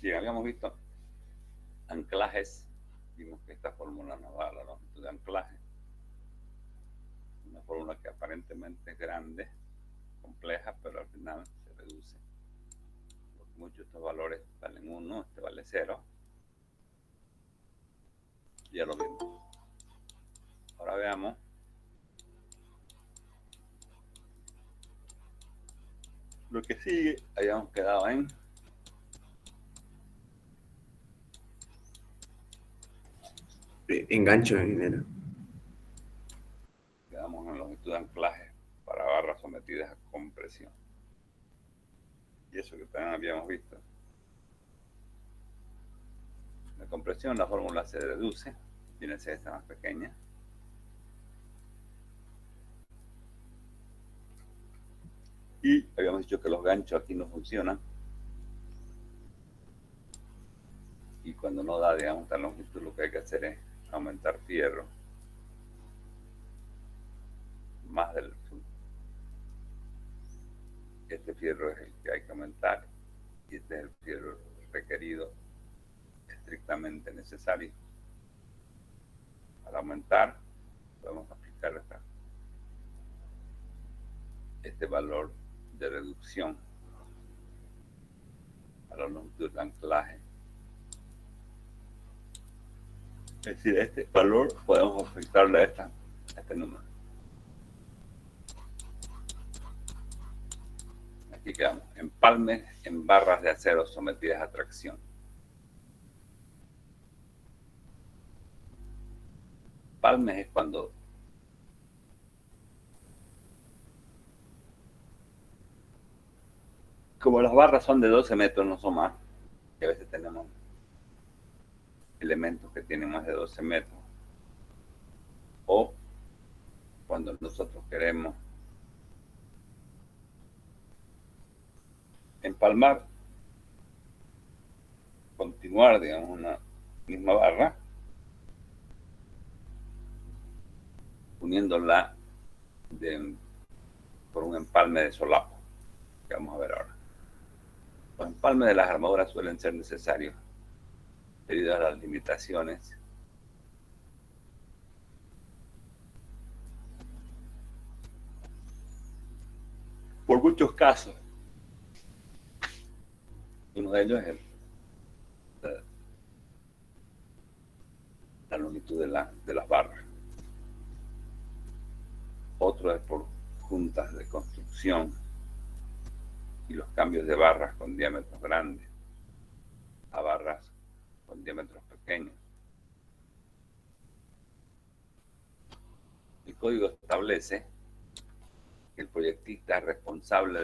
Si habíamos visto anclajes, vimos que esta fórmula nos da la longitud de anclaje, una fórmula que aparentemente es grande, compleja, pero al final se reduce. Porque muchos de estos valores valen 1, este vale 0. Ya lo vimos. Ahora veamos lo que sigue. Habíamos quedado en engancho en dinero. Quedamos en longitud de anclaje para barras sometidas a compresión. Y eso que también habíamos visto. La compresión, la fórmula se reduce, viene a ser esta más pequeña. Y habíamos dicho que los ganchos aquí no funcionan. Y cuando no da, digamos, esta longitud, lo que hay que hacer es aumentar fierro más del... Este fierro es el que hay que aumentar y este es el fierro requerido, estrictamente necesario. Para aumentar, podemos aplicar este valor de reducción a la longitud de anclaje. Es decir, este valor podemos afectarle a este número. Aquí quedamos. Empalmes en barras de acero sometidas a tracción. Empalmes es cuando como las barras son de 12 metros, no son más, y a veces tenemos elementos que tienen más de 12 metros, o cuando nosotros queremos empalmar, continuar, digamos, una misma barra, uniéndola por un empalme de solapo, que vamos a ver ahora. Los empalmes de las armaduras suelen ser necesarios debido a las limitaciones por muchos casos. Uno de ellos es la longitud de las barras. Otro es por juntas de construcción y los cambios de barras con diámetros grandes a barras con diámetros pequeños. El código establece que el proyectista es responsable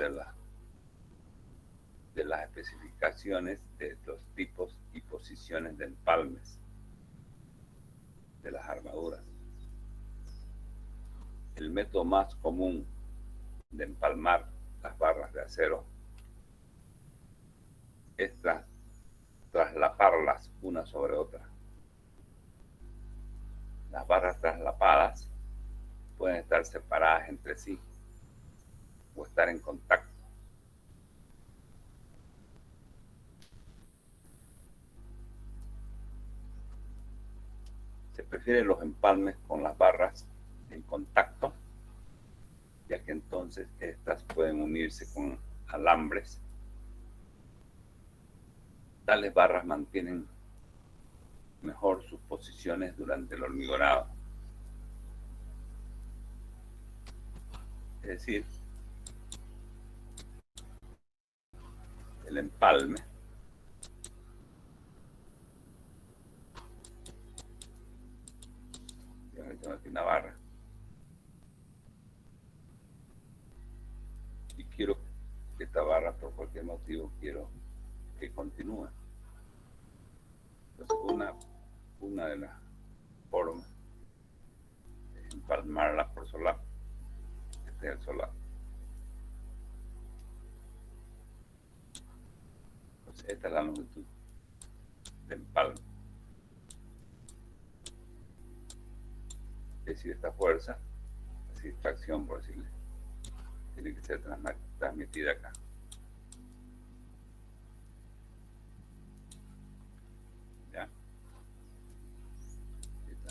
de las especificaciones de los tipos y posiciones de empalmes de las armaduras. El método más común de empalmar las barras de acero es traslaparlas una sobre otra. Las barras traslapadas pueden estar separadas entre sí o estar en contacto. Se prefieren los empalmes con las barras en contacto, ya que entonces estas pueden unirse con alambres. Tales barras mantienen mejor sus posiciones durante el hormigonado. Es decir, el empalme tengo aquí una barra y quiero que esta barra por cualquier motivo quiero que continúe. Entonces una de las formas es empalmarla por solapo. Este es el solapo. Entonces esta es la longitud de empalme. Es decir, esta fuerza, es decir, tracción por decirle, tiene que ser transmitida acá.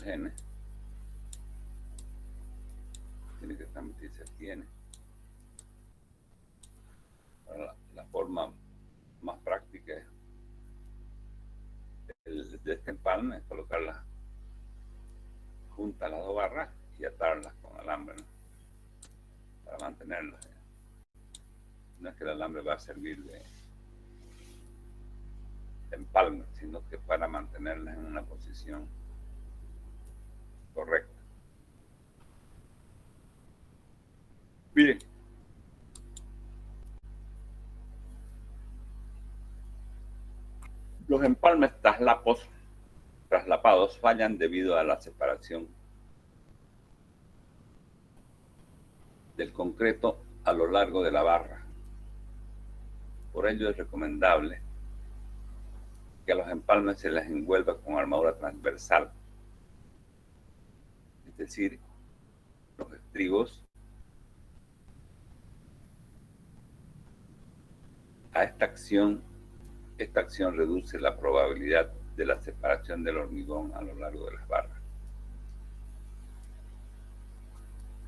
es N, tiene que transmitirse aquí N. Ahora, la forma más práctica de este empalme es colocarlas juntas las dos barras y atarlas con alambre, ¿no? Para mantenerlas. No es que el alambre va a servir de empalme, sino que para mantenerlas en una posición correcta. Bien. Los empalmes traslapados fallan debido a la separación del concreto a lo largo de la barra. Por ello es recomendable que a los empalmes se les envuelva con armadura transversal, es decir, los estribos a esta acción reduce la probabilidad de la separación del hormigón a lo largo de las barras.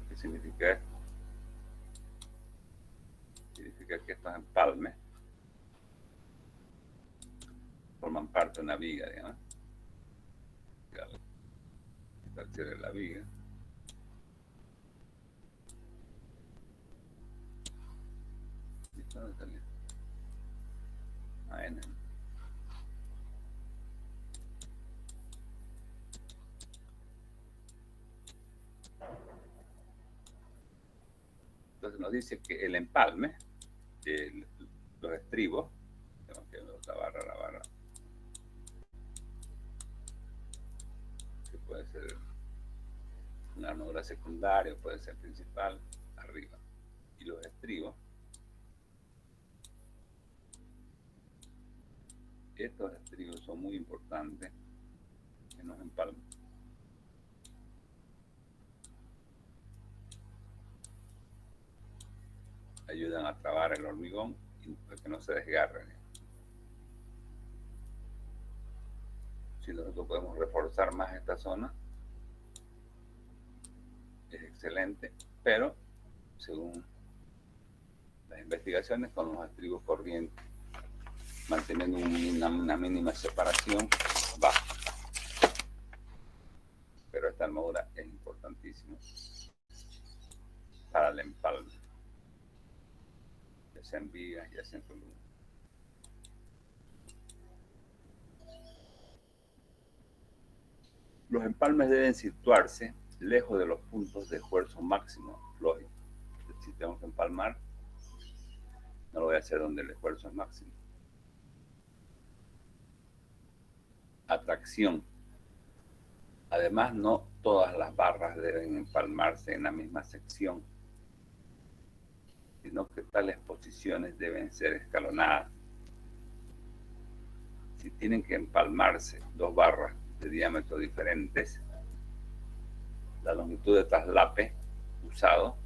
¿Qué significa esto? Significa que estos empalmes forman parte de una viga, digamos. Esta es la viga. ¿Dónde salió? N. Entonces nos dice que el empalme, los estribos, tenemos que ver la barra, que puede ser una armadura secundaria, puede ser principal, arriba. Y los estribos, estos estribos son muy importantes en los empalmes. Ayudan a trabar el hormigón y para que no se desgarre. Si nosotros podemos reforzar más esta zona, es excelente, pero según las investigaciones, con los estribos corrientes, manteniendo una mínima separación, baja. Pero esta armadura es importantísima para el empalme, ya sea en vigas, ya sea en columna. Los empalmes deben situarse lejos de los puntos de esfuerzo máximo, lógico. Si tengo que empalmar, no lo voy a hacer donde el esfuerzo es máximo. Atracción. Además, no todas las barras deben empalmarse en la misma sección, sino que tales posiciones deben ser escalonadas. Si tienen que empalmarse dos barras de diámetros diferentes, la longitud de traslape usado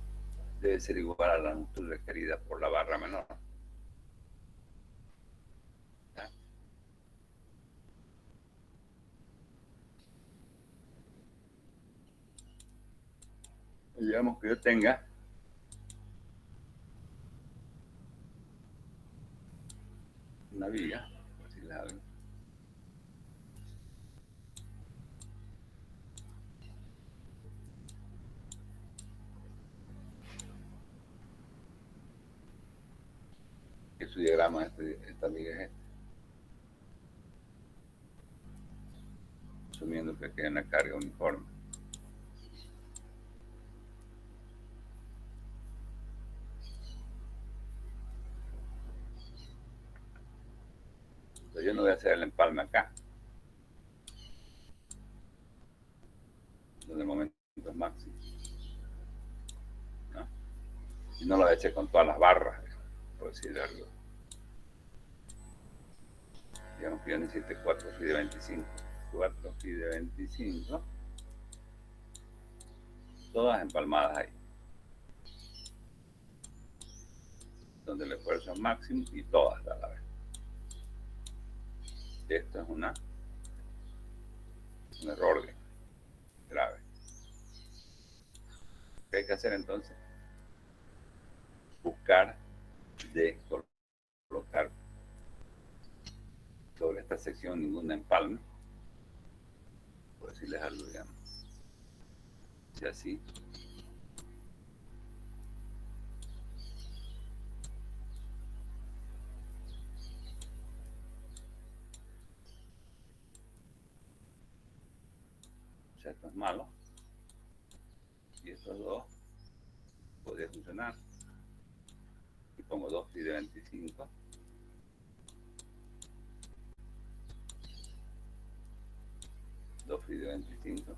debe ser igual a la longitud requerida por la barra menor. Digamos que yo tenga una viga, así la ven. Que su diagrama de esta viga es este. Asumiendo que queda una carga uniforme. Entonces yo no voy a hacer el empalme acá, donde el momento es máximo, ¿no? Y no lo voy a hacer con todas las barras, por decir algo. Digamos que yo necesite 4 phi de 25. 4 phi de 25, todas empalmadas ahí, donde el esfuerzo es máximo y todas a la vez. Esto es un error. grave. ¿Qué hay que hacer entonces? Buscar de colocar sobre esta sección ningún empalme, por decirles algo, digamos. Y así. O sea, esto es malo. Y estos dos podría funcionar. Y pongo 2 phi de 25. Dos phi de 25.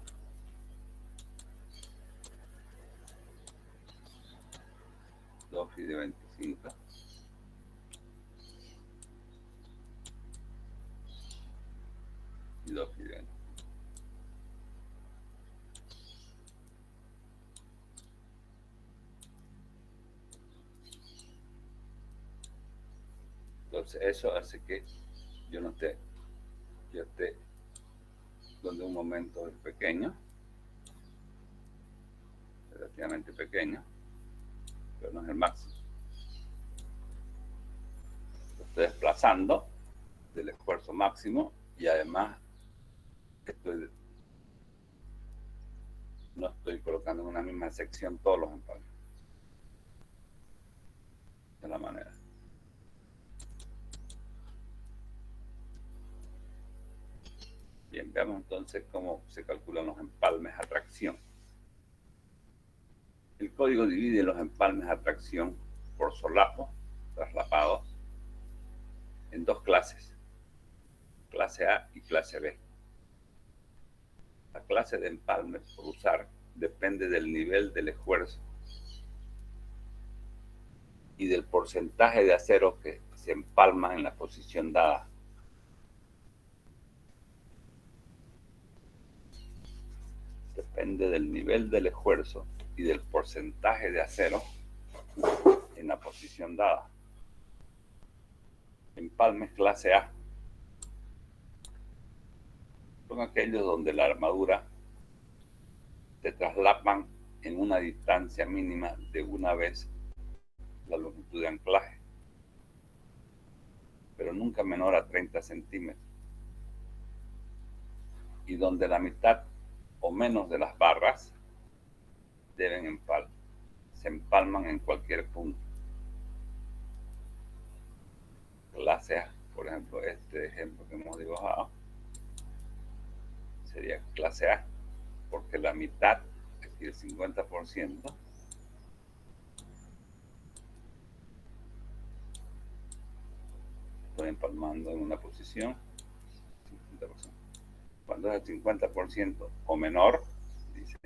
Dos phi de 25. Y 2 phi de 25. Entonces eso hace que yo esté donde un momento es pequeño, relativamente pequeño, pero no es el máximo. Lo estoy desplazando del esfuerzo máximo y además no estoy colocando en una misma sección todos los empalmes. De la manera. Bien, veamos entonces cómo se calculan los empalmes a tracción. El código divide los empalmes a tracción por solapo, traslapados, en dos clases, clase A y clase B. La clase de empalme por usar depende del nivel del esfuerzo y del porcentaje de acero que se empalma en la posición dada. Depende del nivel del esfuerzo y del porcentaje de acero en la posición dada. Empalmes clase A son aquellos donde la armadura se traslapan en una distancia mínima de una vez la longitud de anclaje, pero nunca menor a 30 centímetros, y donde la mitad o menos de las barras se empalman en cualquier punto. Clase A, por ejemplo, este ejemplo que hemos dibujado, sería clase A, porque la mitad, es decir, el 50%, estoy empalmando en una posición, 50%. Cuando es el 50% o menor, dice,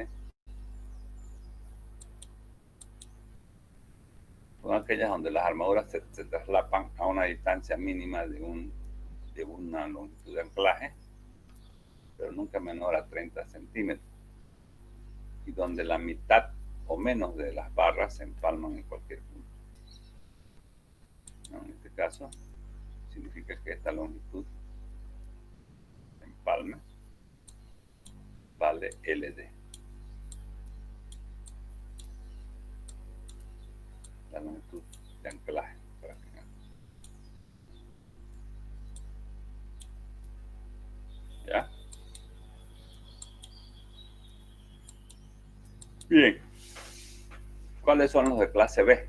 son aquellas donde las armaduras se traslapan a una distancia mínima de una longitud de anclaje, pero nunca menor a 30 centímetros, y donde la mitad o menos de las barras se empalman en cualquier punto. En este caso, significa que esta longitud de empalme vale LD. La longitud de anclaje, prácticamente. ¿Ya? Bien. ¿Cuáles son los de clase B?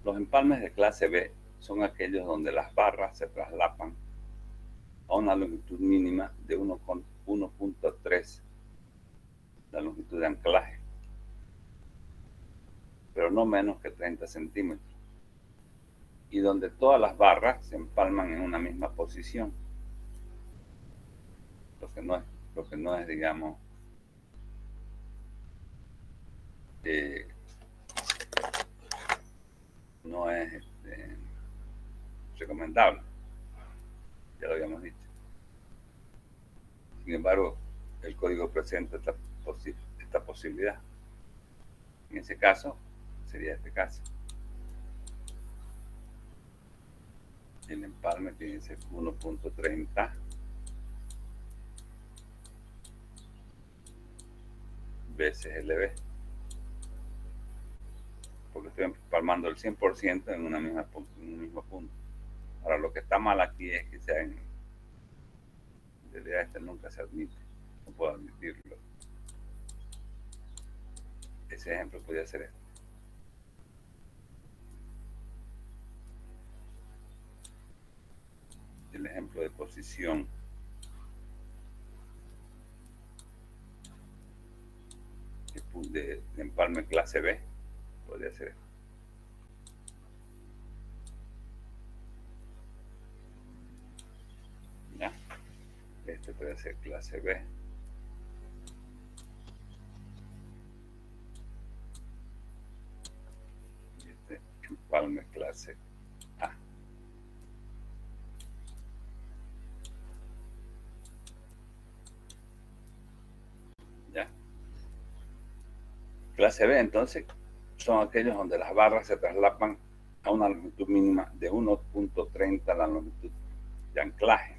Los empalmes de clase B son aquellos donde las barras se traslapan a una longitud mínima de 1.3 la longitud de anclaje, pero no menos que 30 centímetros, y donde todas las barras se empalman en una misma posición, lo que no es digamos, no es recomendable, ya lo habíamos dicho. Sin embargo, el código presenta esta posibilidad. En ese caso, sería este caso. El empalme tiene que ser 1.30 veces LB. Porque estoy empalmando el 100% en un mismo punto. Ahora, lo que está mal aquí es que sea en realidad este nunca se admite. No puedo admitirlo. Ese ejemplo podría ser este. El ejemplo de posición. De empalme clase B podría ser esto. ¿Ya? Este puede ser clase B. Y este empalme clase A. ¿Ya? Clase B, entonces, son aquellos donde las barras se traslapan a una longitud mínima de 1.30 la longitud de anclaje,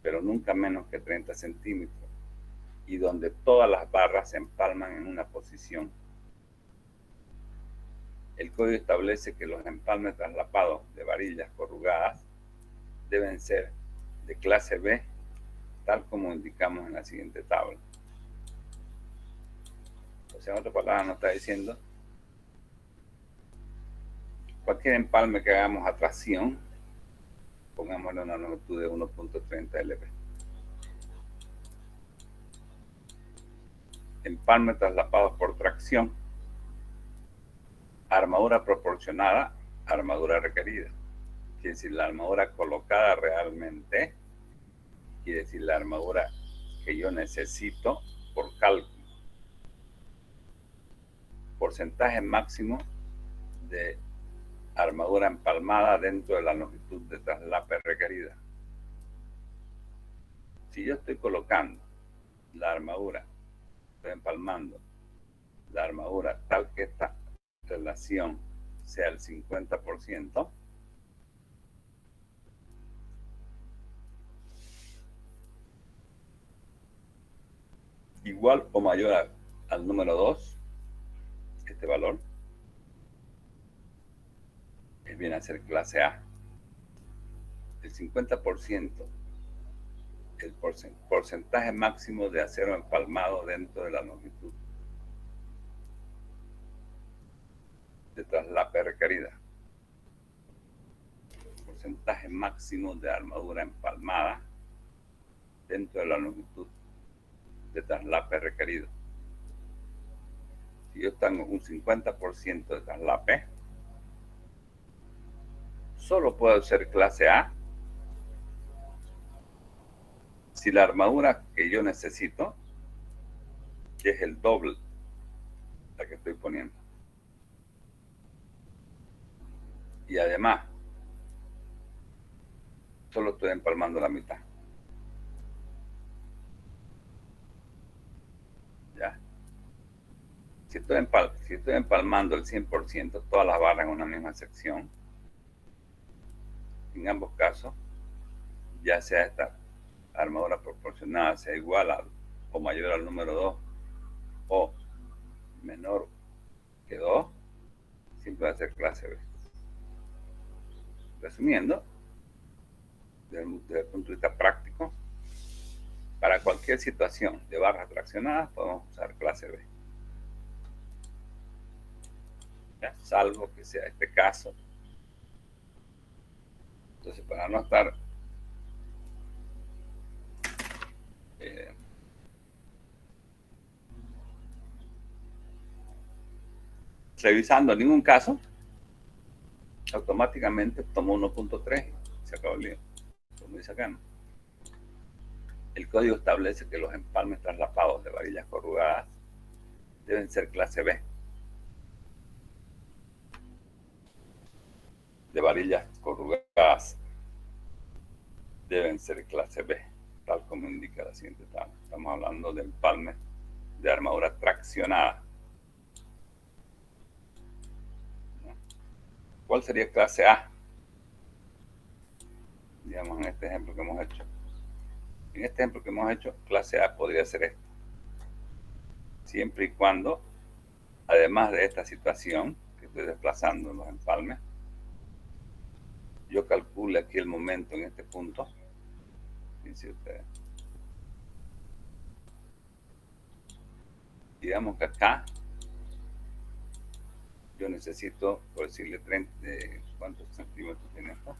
pero nunca menos que 30 centímetros, y donde todas las barras se empalman en una posición. El código establece que los empalmes traslapados de varillas corrugadas deben ser de clase B, tal como indicamos en la siguiente tabla. O sea, en otras palabras, nos está diciendo cualquier empalme que hagamos a tracción, pongámosle una longitud de 1.30 lb. Empalme traslapado por tracción, armadura proporcionada, armadura requerida. Quiere decir la armadura colocada realmente, quiere decir la armadura que yo necesito por cálculo. Porcentaje máximo de armadura empalmada dentro de la longitud de traslape requerida. Si yo estoy colocando la armadura, estoy empalmando la armadura tal que esta relación sea el 50%, igual o mayor al número 2, este valor viene a ser clase A. El 50%, el porcentaje máximo de acero empalmado dentro de la longitud de traslape requerida. Porcentaje máximo de armadura empalmada dentro de la longitud de traslape requerido. Si yo tengo un 50% de traslape, solo puedo ser clase A si la armadura que yo necesito, que es el doble la que estoy poniendo, y además solo estoy empalmando la mitad. ¿Ya? Si estoy empalmando el 100%, todas las barras en una misma sección, en ambos casos, ya sea esta armadura proporcionada sea igual a o mayor al número 2 o menor que 2, siempre va a ser clase B. Resumiendo, desde el punto de vista práctico, para cualquier situación de barras traccionadas podemos usar clase B. ¿Ya? Salvo que sea este caso. Entonces, para no estar revisando ningún caso, automáticamente tomo 1.3 y se acabó el lío, como dice acá, ¿no? El código establece que los empalmes traslapados de varillas corrugadas deben ser clase B. De varillas corrugadas deben ser clase B, tal como indica la siguiente tabla. Estamos hablando de empalmes de armadura traccionada. ¿Cuál sería clase A? Digamos en este ejemplo que hemos hecho. En este ejemplo que hemos hecho, clase A podría ser esto. siempre y cuando, además de esta situación que estoy desplazando los empalmes, yo calcule aquí el momento en este punto. Fíjense ustedes. Digamos que acá yo necesito, por decirle, 30, ¿cuántos centímetros tiene esto?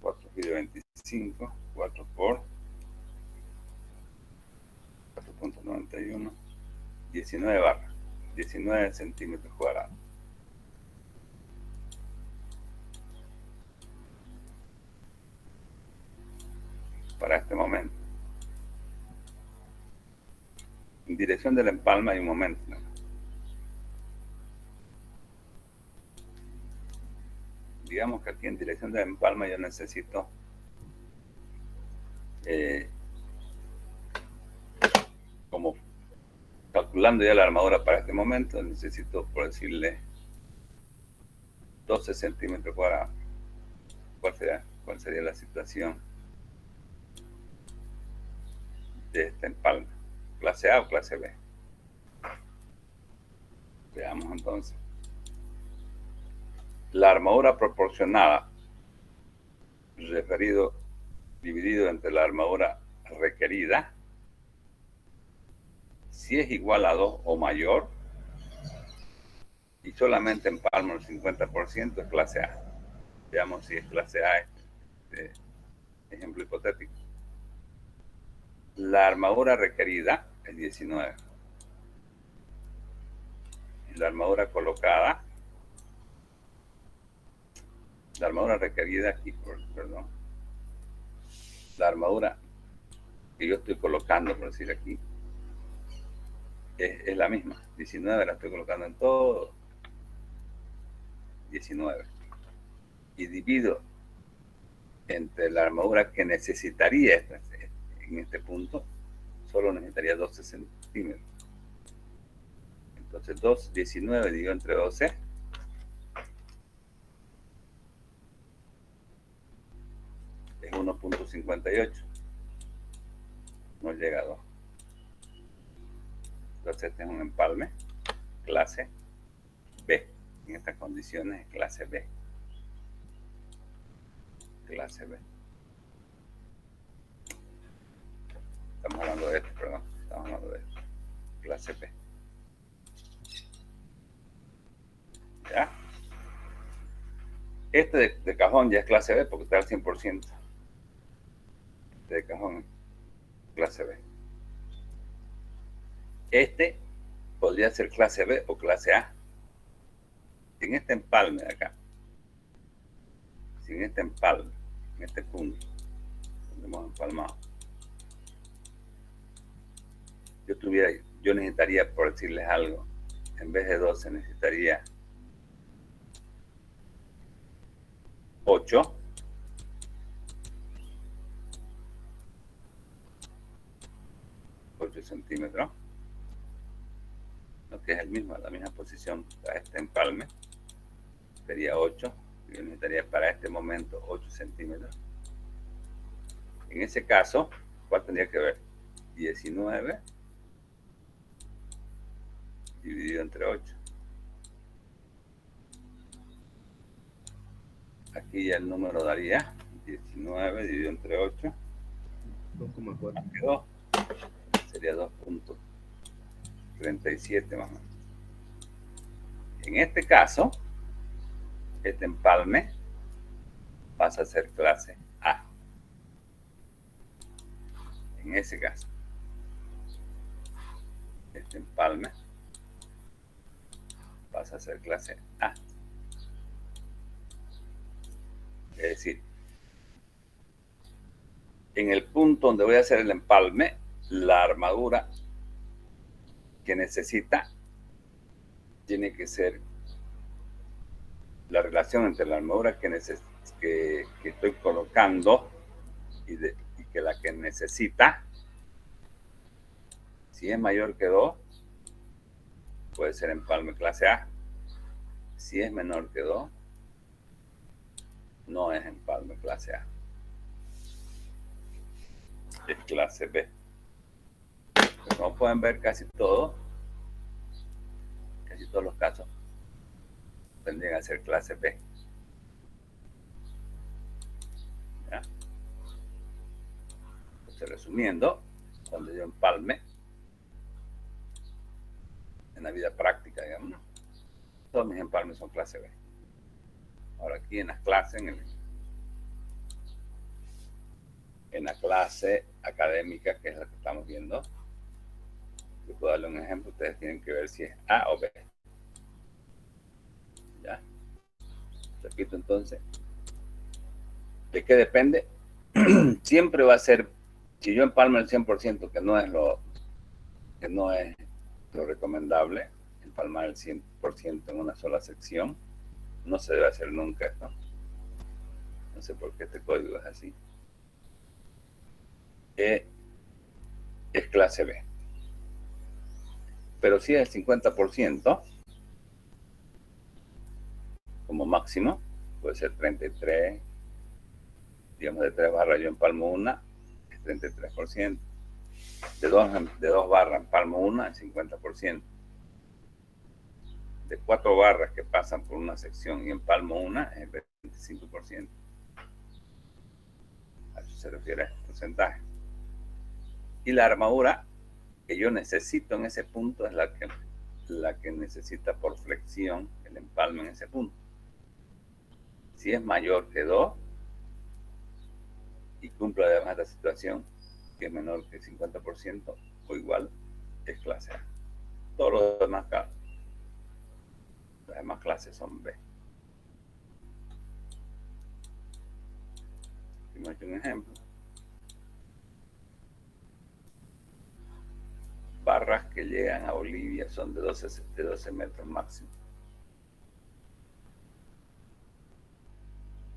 4 pi de 25, 4 por 4.91, 19 barras, 19 centímetros cuadrados. Para este momento. En dirección del empalme hay un momento, ¿no? Digamos que aquí en dirección del empalme yo necesito como calculando ya la armadura para este momento, necesito, por decirle, 12 centímetros cuadrados. ¿Cuál sería la situación de este empalme? ¿Clase A o clase B? Veamos entonces. La armadura proporcionada, dividido entre la armadura requerida, si es igual a 2 o mayor, y solamente empalmo el 50%, es clase A. Veamos si es clase A, este ejemplo hipotético. La armadura requerida es 19. Y la armadura colocada, la armadura requerida aquí, perdón, la armadura que yo estoy colocando, por decir aquí, es la misma. 19 la estoy colocando en todo. 19. Y divido entre la armadura que necesitaría en este punto, solo necesitaría 12 centímetros. Entonces 19 dividido entre 12 es 1.58. No llega a 2. Entonces este es un empalme clase B. En estas condiciones es clase B. Clase B. Estamos hablando de esto, perdón. Estamos hablando de esto. Clase B. ¿Ya? Este de cajón ya es clase B porque está al 100%. Este de cajón, clase B. Este podría ser clase B o clase A. En este empalme de acá, si en este empalme, en este punto, donde hemos empalmado, yo necesitaría, por decirles algo, en vez de 12 necesitaría 8. Centímetros, lo que es la misma posición a este empalme, sería 8. Yo necesitaría para este momento 8 centímetros. En ese caso, ¿cuál tendría que ver? 19 dividido entre 8. Aquí ya el número daría 19 dividido entre 8. 2,4. Sería 2.37 más o menos. En este caso, este empalme pasa a ser clase A. En ese caso, este empalme pasa a ser clase A. Es decir, en el punto donde voy a hacer el empalme, la armadura que necesita tiene que ser la relación entre la armadura que estoy colocando y que la que necesita. Si es mayor que 2, puede ser empalme clase A. Si es menor que 2, no es empalme clase A. Es clase B. Pero como pueden ver, casi todos los casos tendrían a ser clase B. ¿Ya? Entonces, resumiendo, cuando yo empalme en la vida práctica, digamos, todos mis empalmes son clase B. Ahora aquí en las clases, en la clase académica, que es la que estamos viendo, yo puedo darle un ejemplo, ustedes tienen que ver si es A o B. ¿Ya? Repito entonces, ¿de qué depende? Siempre va a ser, si yo empalmo el 100%, que no es lo recomendable, empalmar el 100% en una sola sección, no se debe hacer nunca esto. No sé por qué este código es así. Es clase B. Pero si es el 50%, como máximo, puede ser 33, digamos de 3 barras yo empalmo una, es 33%. De 2 barras empalmo una, es 50%. De 4 barras que pasan por una sección y empalmo una, es el 25%. A eso se refiere a este porcentaje. Y la armadura que yo necesito en ese punto es la que necesita por flexión el empalme en ese punto. Si es mayor que 2 y cumple además la situación que es menor que el 50% o igual, es clase A. Todos los demás casos, las demás clases son B. Hemos hecho un ejemplo. Barras que llegan a Bolivia son de 12 metros máximo.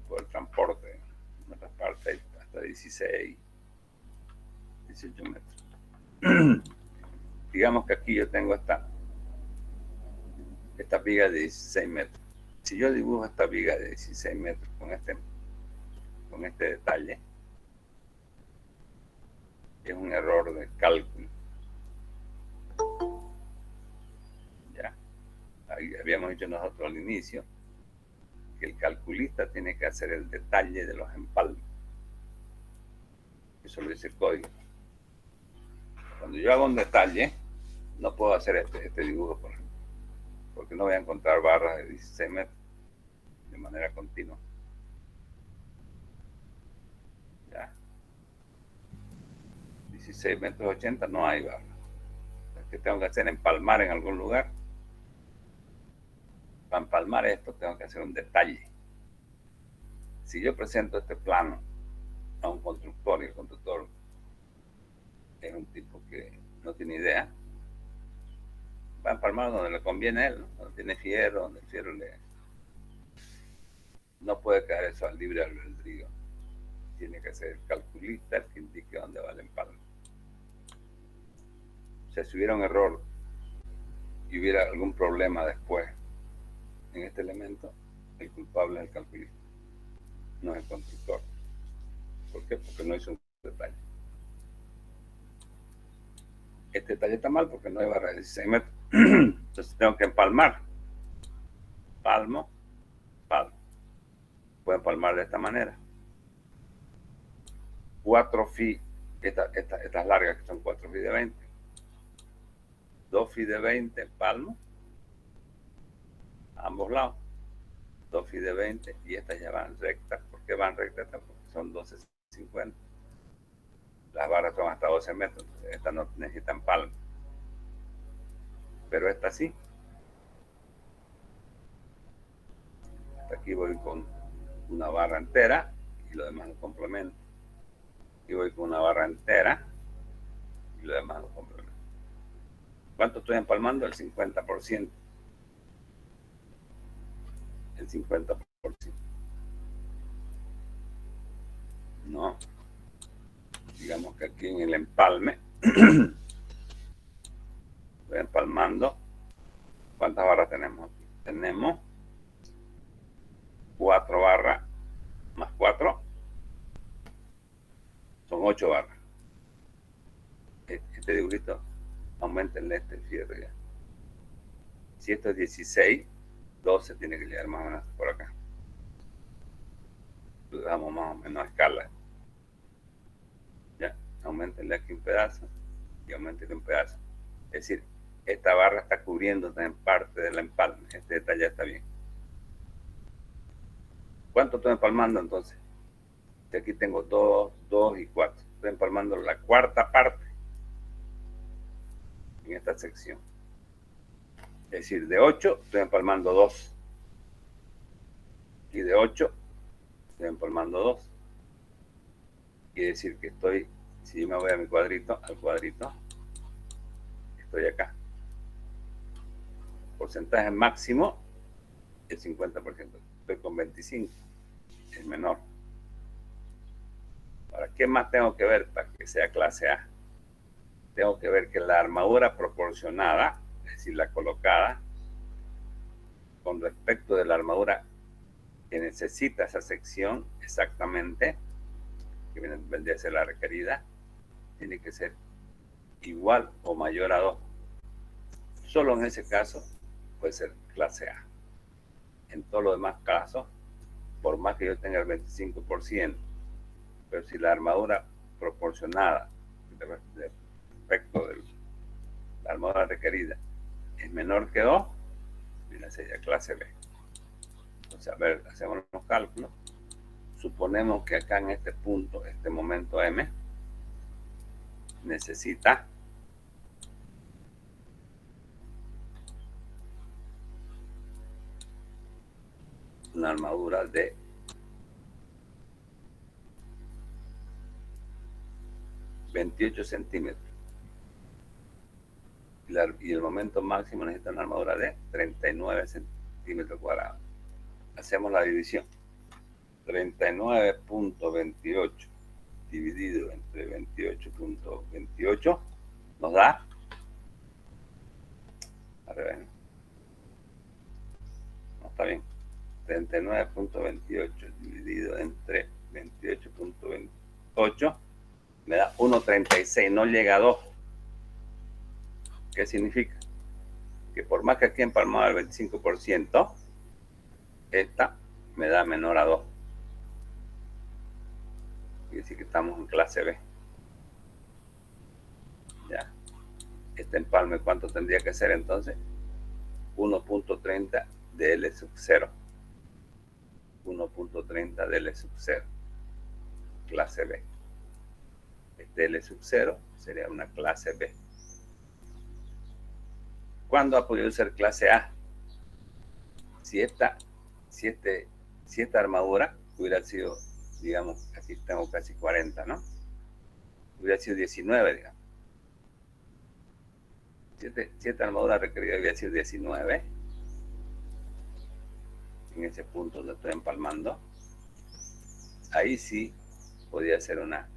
Por el transporte, en otras partes hasta 16, 18 metros. Digamos que aquí yo tengo esta viga de 16 metros. Si yo dibujo esta viga de 16 metros con este detalle, es un error de cálculo. Ya, ahí habíamos dicho nosotros al inicio que el calculista tiene que hacer el detalle de los empalmes. Eso lo dice el código. Cuando yo hago un detalle, no puedo hacer este dibujo, por ejemplo, porque no voy a encontrar barras de 16 metros de manera continua. Ya. 16 metros 80 no hay barras. ¿Qué tengo que hacer? Empalmar en algún lugar. Para empalmar esto tengo que hacer un detalle. Si yo presento este plano a un constructor y el constructor es un tipo que no tiene idea, va a empalmar donde le conviene a él, ¿no? Donde tiene fierro, donde el fierro no puede caer eso al libre albedrío. Tiene que ser el calculista el que indique dónde va el empalme. O sea, si hubiera un error y hubiera algún problema después en este elemento, el culpable es el calculista, no es el constructor. ¿Por qué? Porque no hizo un detalle. Este detalle está mal porque no hay barra de 16 metros. Entonces tengo que empalmar. Palmo, palmo. Puedo empalmar de esta manera. 4 phi, estas largas que son 4 phi de 20. 2 phi de 20 palmo. A ambos lados. 2 phi de 20 y estas ya van rectas. ¿Por qué van rectas? Porque son 12,50. Las barras son hasta 12 metros. Estas no necesitan palmo. Pero esta sí. Hasta aquí voy con una barra entera y lo demás lo complemento. Aquí voy con una barra entera y lo demás lo complemento. ¿Cuánto estoy empalmando? El 50%. El 50%. No. Digamos que aquí en el empalme voy empalmando. ¿Cuántas barras tenemos aquí? Tenemos 4 barras más 4 son 8 barras. Este dibujito Aumentenle este fierro ya. Si esto es 16, 12 tiene que llegar más o menos por acá. Lo dejamos más o menos a escala. Ya, aumentenle aquí un pedazo y aumentenle un pedazo. Es decir, esta barra está cubriendo también parte del empalme. Este detalle está bien. ¿Cuánto estoy empalmando entonces? Aquí tengo 2, 2 y 4. Estoy empalmando la cuarta parte en esta sección. Es decir, de 8 estoy empalmando 2. Y de 8 estoy empalmando 2. Quiere decir que estoy, si yo me voy a mi cuadrito, al cuadrito, estoy acá. Porcentaje máximo, el 50%. Estoy con 25. Es menor. Ahora, ¿qué más tengo que ver para que sea clase A? Tengo que ver que la armadura proporcionada, es decir, la colocada, con respecto de la armadura que necesita esa sección exactamente, que vendría a ser la requerida, tiene que ser igual o mayor a 2. Solo en ese caso puede ser clase A. En todos los demás casos, por más que yo tenga el 25%, pero si la armadura proporcionada respecto de la armadura requerida es menor que 2, viene sería clase B. Entonces, a ver, hacemos los cálculos. Suponemos que acá en este punto, este momento M, necesita una armadura de 28 centímetros. Y el momento máximo necesita una armadura de 39 centímetros cuadrados. Hacemos la división. 39.28 dividido entre 28.28 nos da, a ver, no está bien, 39.28 dividido entre 28.28 me da 1.36, no llega a 2. ¿Qué significa? Que por más que aquí empalmado el 25%, esta me da menor a 2. Quiere decir que estamos en clase B. Ya. Este empalme, ¿cuánto tendría que ser entonces? 1.30 de L sub 0. 1.30 de L sub 0. Clase B. Este L sub 0 sería una clase B. ¿Cuándo ha podido ser clase A? Si esta armadura hubiera sido, digamos, aquí tengo casi 40, ¿no? Hubiera sido 19, digamos. Si esta armadura requerida hubiera sido 19, en ese punto donde estoy empalmando, ahí sí podría ser una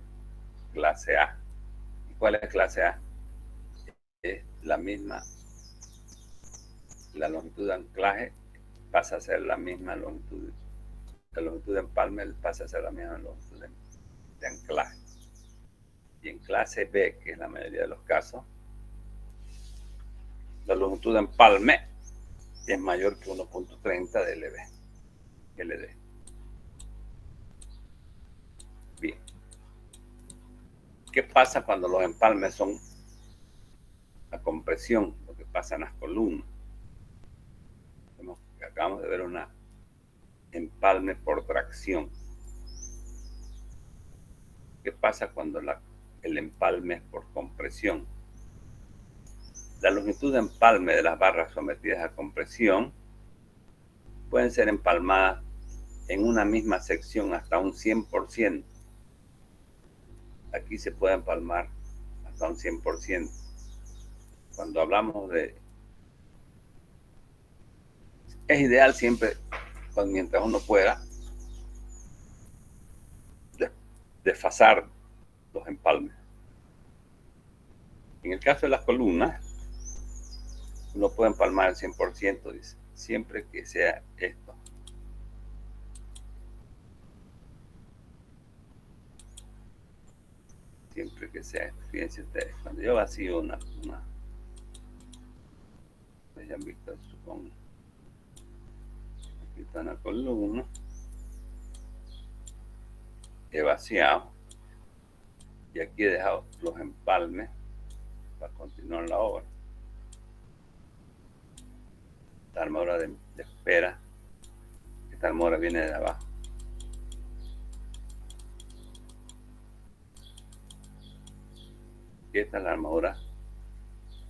clase A. ¿Y cuál es clase A? Es la misma, la longitud de anclaje pasa a ser la misma longitud, la longitud de empalme pasa a ser la misma longitud de anclaje. Y en clase B, que es la mayoría de los casos, la longitud de empalme es mayor que 1.30 de LD. Bien. ¿Qué pasa cuando los empalmes son a compresión? Lo que pasa en las columnas. Acabamos de ver una empalme por tracción. ¿Qué pasa cuando el empalme es por compresión? La longitud de empalme de las barras sometidas a compresión pueden ser empalmadas en una misma sección hasta un 100%. Aquí se puede empalmar hasta un 100%. Cuando hablamos de... Es ideal siempre, mientras uno pueda, desfasar los empalmes. En el caso de las columnas, uno puede empalmar el 100%, dice, siempre que sea esto. Siempre que sea esto. Fíjense ustedes, cuando yo vacío una ya han visto, supongo. Aquí está una columna. He vaciado. Y aquí he dejado los empalmes para continuar la obra. Esta armadura de espera. Esta armadura viene de abajo. Y esta es la armadura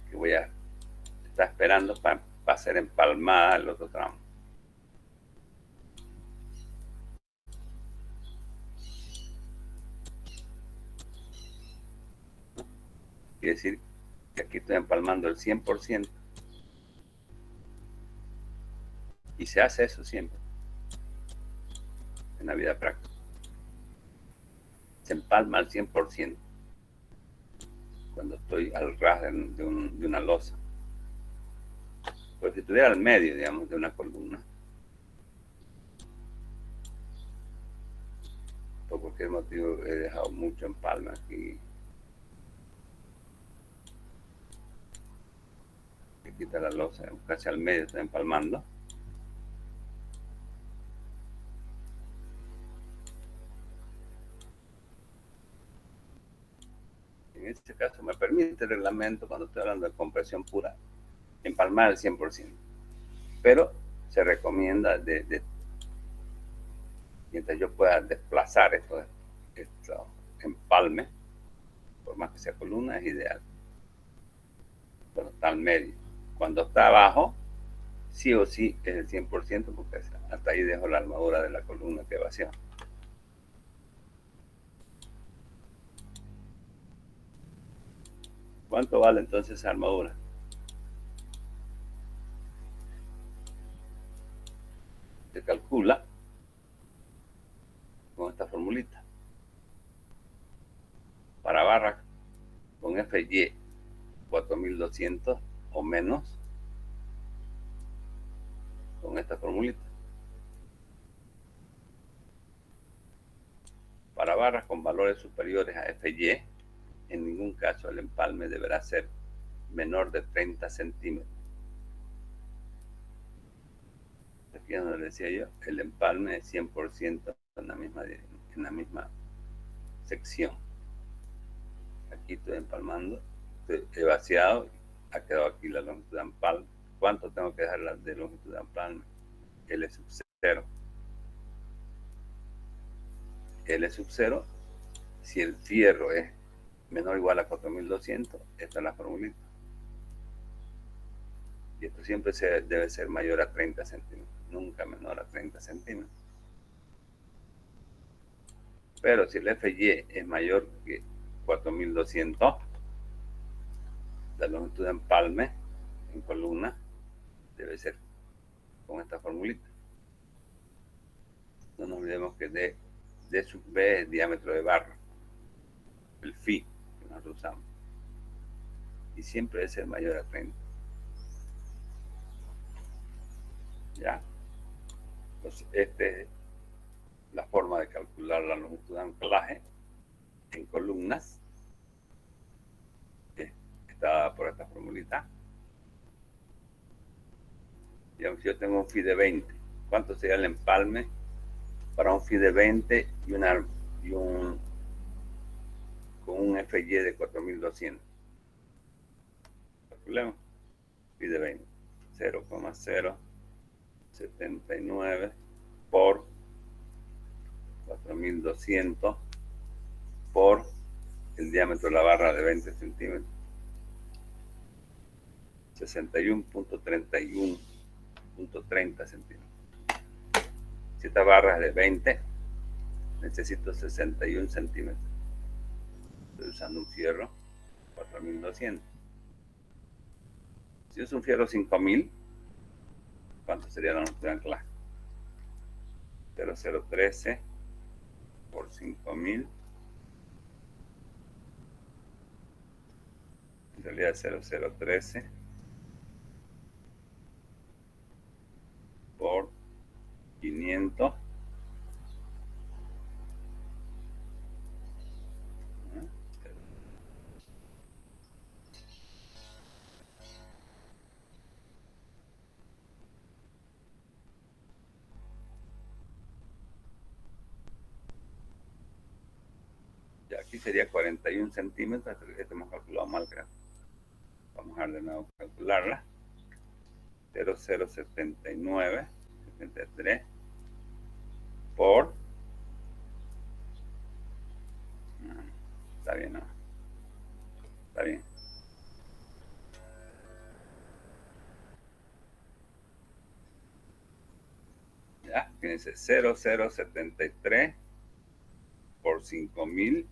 que voy a estar esperando para ser empalmada el otro tramo. Quiere decir que aquí estoy empalmando el 100%. Y se hace eso siempre en la vida práctica. Se empalma al 100% cuando estoy al ras de una losa. Pues si estuviera al medio, digamos, de una columna, por cualquier motivo he dejado mucho empalme aquí. Que quita la losa, casi al medio estoy empalmando. En este caso me permite el reglamento, cuando estoy hablando de compresión pura, empalmar al 100%. Pero se recomienda mientras yo pueda desplazar estos empalmes, por más que sea columna, es ideal. Cuando está al medio. Cuando está abajo, sí o sí es el 100%, porque hasta ahí dejo la armadura de la columna que vacía. ¿Cuánto vale entonces esa armadura? Se calcula con esta formulita. Para barras con FY 4200 o menos, con esta formulita. Para barras con valores superiores a FY, en ningún caso el empalme deberá ser menor de 30 centímetros. Aquí es donde decía yo, el empalme es 100% en la misma sección. Aquí estoy empalmando, he vaciado, ha quedado aquí la longitud de empalme. ¿Cuánto tengo que dejar de longitud de empalme? L sub 0. L sub 0, si el fierro es menor o igual a 4200, esta es la formulita. Y esto siempre debe ser mayor a 30 centímetros, nunca menor a 30 centímetros. Pero si el FY es mayor que 4200, la longitud de empalme en columna debe ser con esta formulita. No nos olvidemos que D sub B es el diámetro de barra, el phi que nosotros usamos. Y siempre debe ser mayor a 30. ¿Ya? Entonces, esta es la forma de calcular la longitud de anclaje en columnas. Está dada por esta formulita. Digamos, si yo tengo un phi de 20, ¿cuánto sería el empalme para un phi de 20 con un FY de 4200? Calculemos. Phi de 20, 0,079 por 4200 por el diámetro de la barra de 20 centímetros. 61.30 centímetros. Si esta barra es de 20, necesito 61 centímetros. Estoy usando un fierro 4200. Si uso un fierro 5000, ¿cuánto sería la longitud de anclaje? 0,013 por 5000. En realidad 0,013 por 500. Aquí sería 41 centímetros. Este hemos calculado mal, creo. Vamos a ver de nuevo calcularla. 0,079,73 por... No, está bien, ¿no? Está bien. Ya, fíjense, 0,073 por 5.000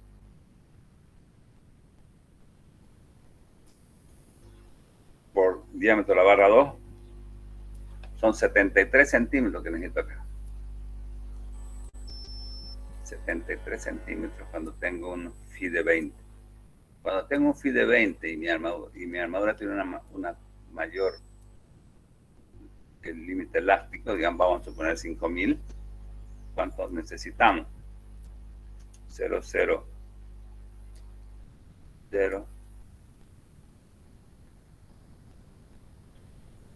por diámetro de la barra 2 son 73 centímetros que necesito acá. 73 centímetros cuando tengo un phi de 20. Cuando tengo un phi de 20 y mi armadura tiene una mayor que el límite elástico, digamos, vamos a suponer 5.000, ¿cuántos necesitamos? 0, 0, 0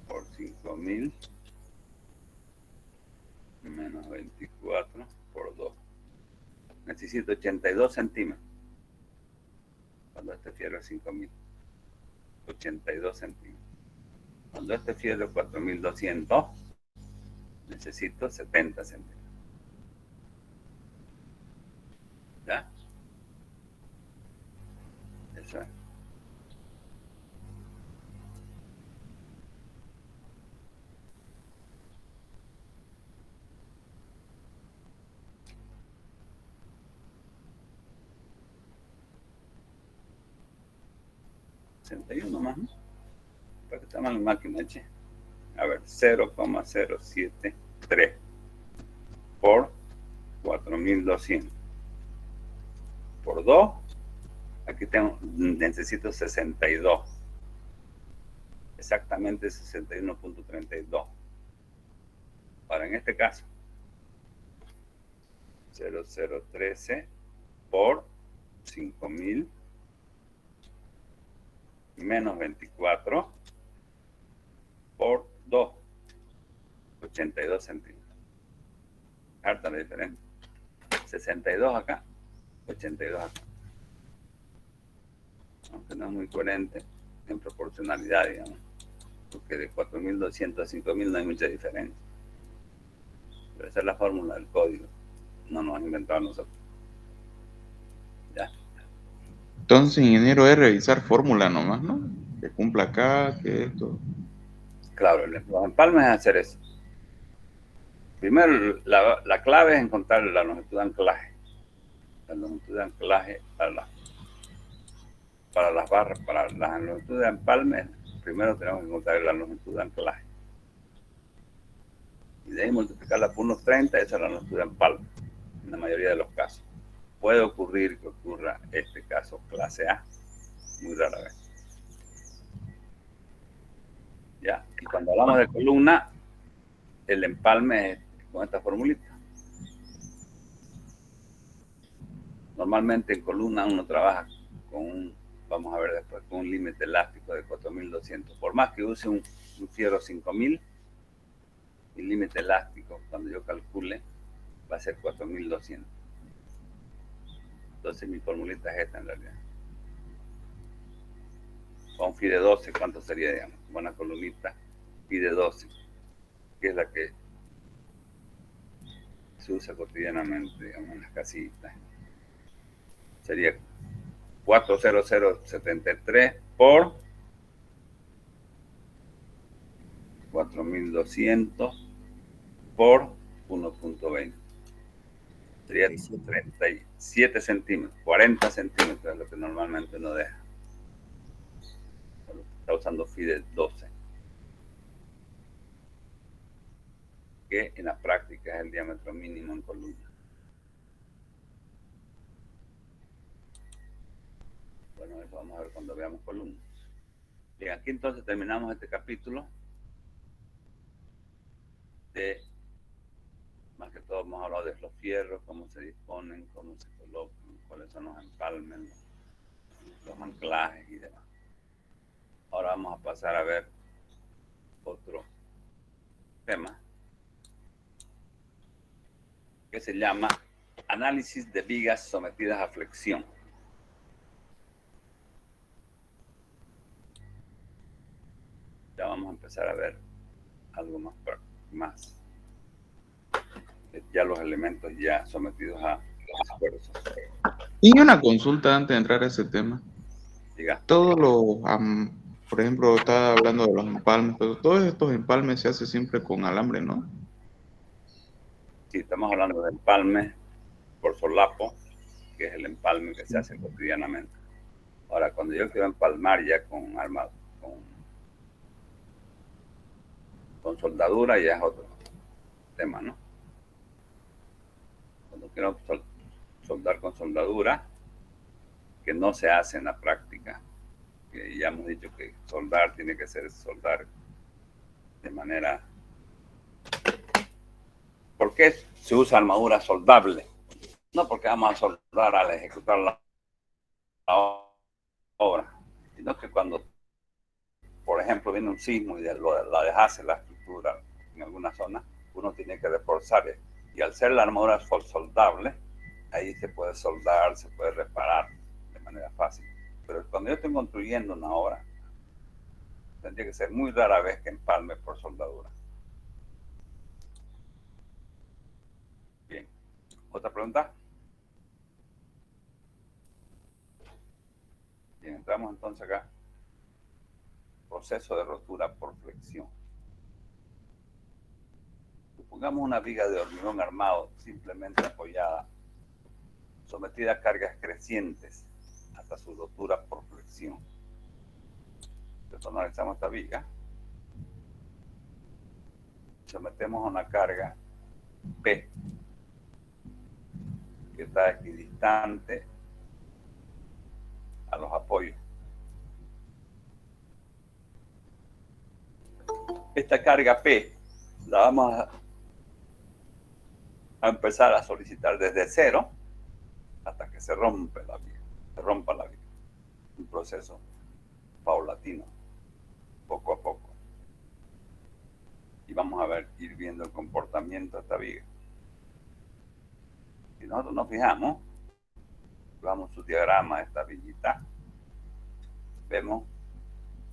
por 5.000 menos 24 por 2. Necesito 82 centímetros. Cuando este fierro es 5.000. 82 centímetros. Cuando este fierro es 4.200, necesito 70 centímetros. ¿Ya? Eso es. Nomás, ¿no? Para que está mal la máquina, che. A ver, 0,073 por 4.200 por 2. Aquí necesito 62. Exactamente 61.32. Ahora, en este caso, 0,013 por 5.000 menos 24 por 2, 82 centímetros. Harta la diferencia. 62 acá, 82 acá. Aunque no es muy coherente en proporcionalidad, digamos. Porque de 4.200 a 5.000 no hay mucha diferencia. Pero esa es la fórmula del código. No nos hemos inventado nosotros. Ya. Entonces, ingeniero, es revisar fórmula nomás, ¿no? Que cumpla acá, que esto. Claro, los empalmes es hacer eso. Primero, la clave es encontrar la longitud de anclaje. La longitud de anclaje para las barras, para la longitud de empalme, primero tenemos que encontrar la longitud de anclaje. Y de ahí multiplicarla por unos 30, esa es la longitud de empalme, en la mayoría de los casos. Puede ocurrir que ocurra este caso clase A, muy rara vez. Ya, y cuando hablamos de columna, el empalme es con esta formulita. Normalmente en columna uno trabaja con vamos a ver después, con un límite elástico de 4.200. Por más que use un fierro 5.000, el límite elástico, cuando yo calcule, va a ser 4.200. Entonces mi formulita es esta en realidad. Con un phi de 12, ¿cuánto sería, digamos? Una columnita phi de 12, que es la que se usa cotidianamente, digamos, en las casitas. Sería 40073 por 4.200 por 1.20. Sería 37 centímetros, 40 centímetros es lo que normalmente uno deja. Está usando phi de 12. Que en la práctica es el diámetro mínimo en columna. Bueno, eso vamos a ver cuando veamos columnas. Bien, aquí entonces terminamos este capítulo de, más que todo hemos hablado de los fierros, cómo se disponen, cómo se colocan, cuáles son los empalmes, los anclajes y demás. Ahora vamos a pasar a ver otro tema que se llama análisis de vigas sometidas a flexión. empezar a ver algo más ya los elementos ya sometidos a esfuerzos. Y una consulta antes de entrar a ese tema. Diga. Todos los, por ejemplo, estaba hablando de los empalmes, pero todos estos empalmes se hace siempre con alambre, ¿no? Sí, estamos hablando de empalme por solapo, que es el empalme que se hace cotidianamente. Ahora, cuando yo quiero empalmar ya con arma, con soldadura, ya es otro tema, ¿no? Cuando quiero soldar con soldadura, que no se hace en la práctica, que ya hemos dicho que soldar tiene que ser soldar de manera... ¿Por qué se usa armadura soldable? No porque vamos a soldar al ejecutar la obra, sino que cuando, por ejemplo, viene un sismo y la dejase la estructura en alguna zona, uno tiene que reforzar. Y al ser la armadura soldable, ahí se puede soldar, se puede reparar de manera fácil. Pero cuando yo estoy construyendo una obra, tendría que ser muy rara vez que empalme por soldadura. Bien. ¿Otra pregunta? Bien, entramos entonces acá. Proceso de rotura por flexión. Supongamos una viga de hormigón armado simplemente apoyada, sometida a cargas crecientes hasta su rotura por flexión. Entonces analizamos esta viga. Sometemos a una carga P, que está equidistante a los apoyos. Esta carga P la vamos a empezar a solicitar desde cero hasta que se rompa la viga. Un proceso paulatino, poco a poco. Y vamos a ir viendo el comportamiento de esta viga. Si nosotros nos fijamos, vamos a su diagrama de esta viguita, vemos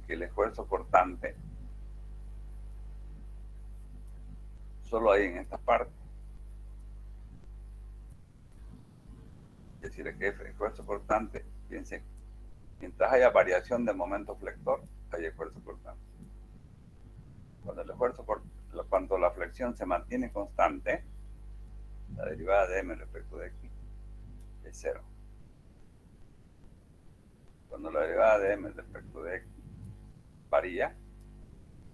que el esfuerzo cortante solo hay en esta parte. Es decir, que el esfuerzo cortante, fíjense, mientras haya variación de momento flector, hay esfuerzo cortante. Cuando la flexión se mantiene constante, la derivada de m respecto de x es 0. Cuando la derivada de m respecto de x varía,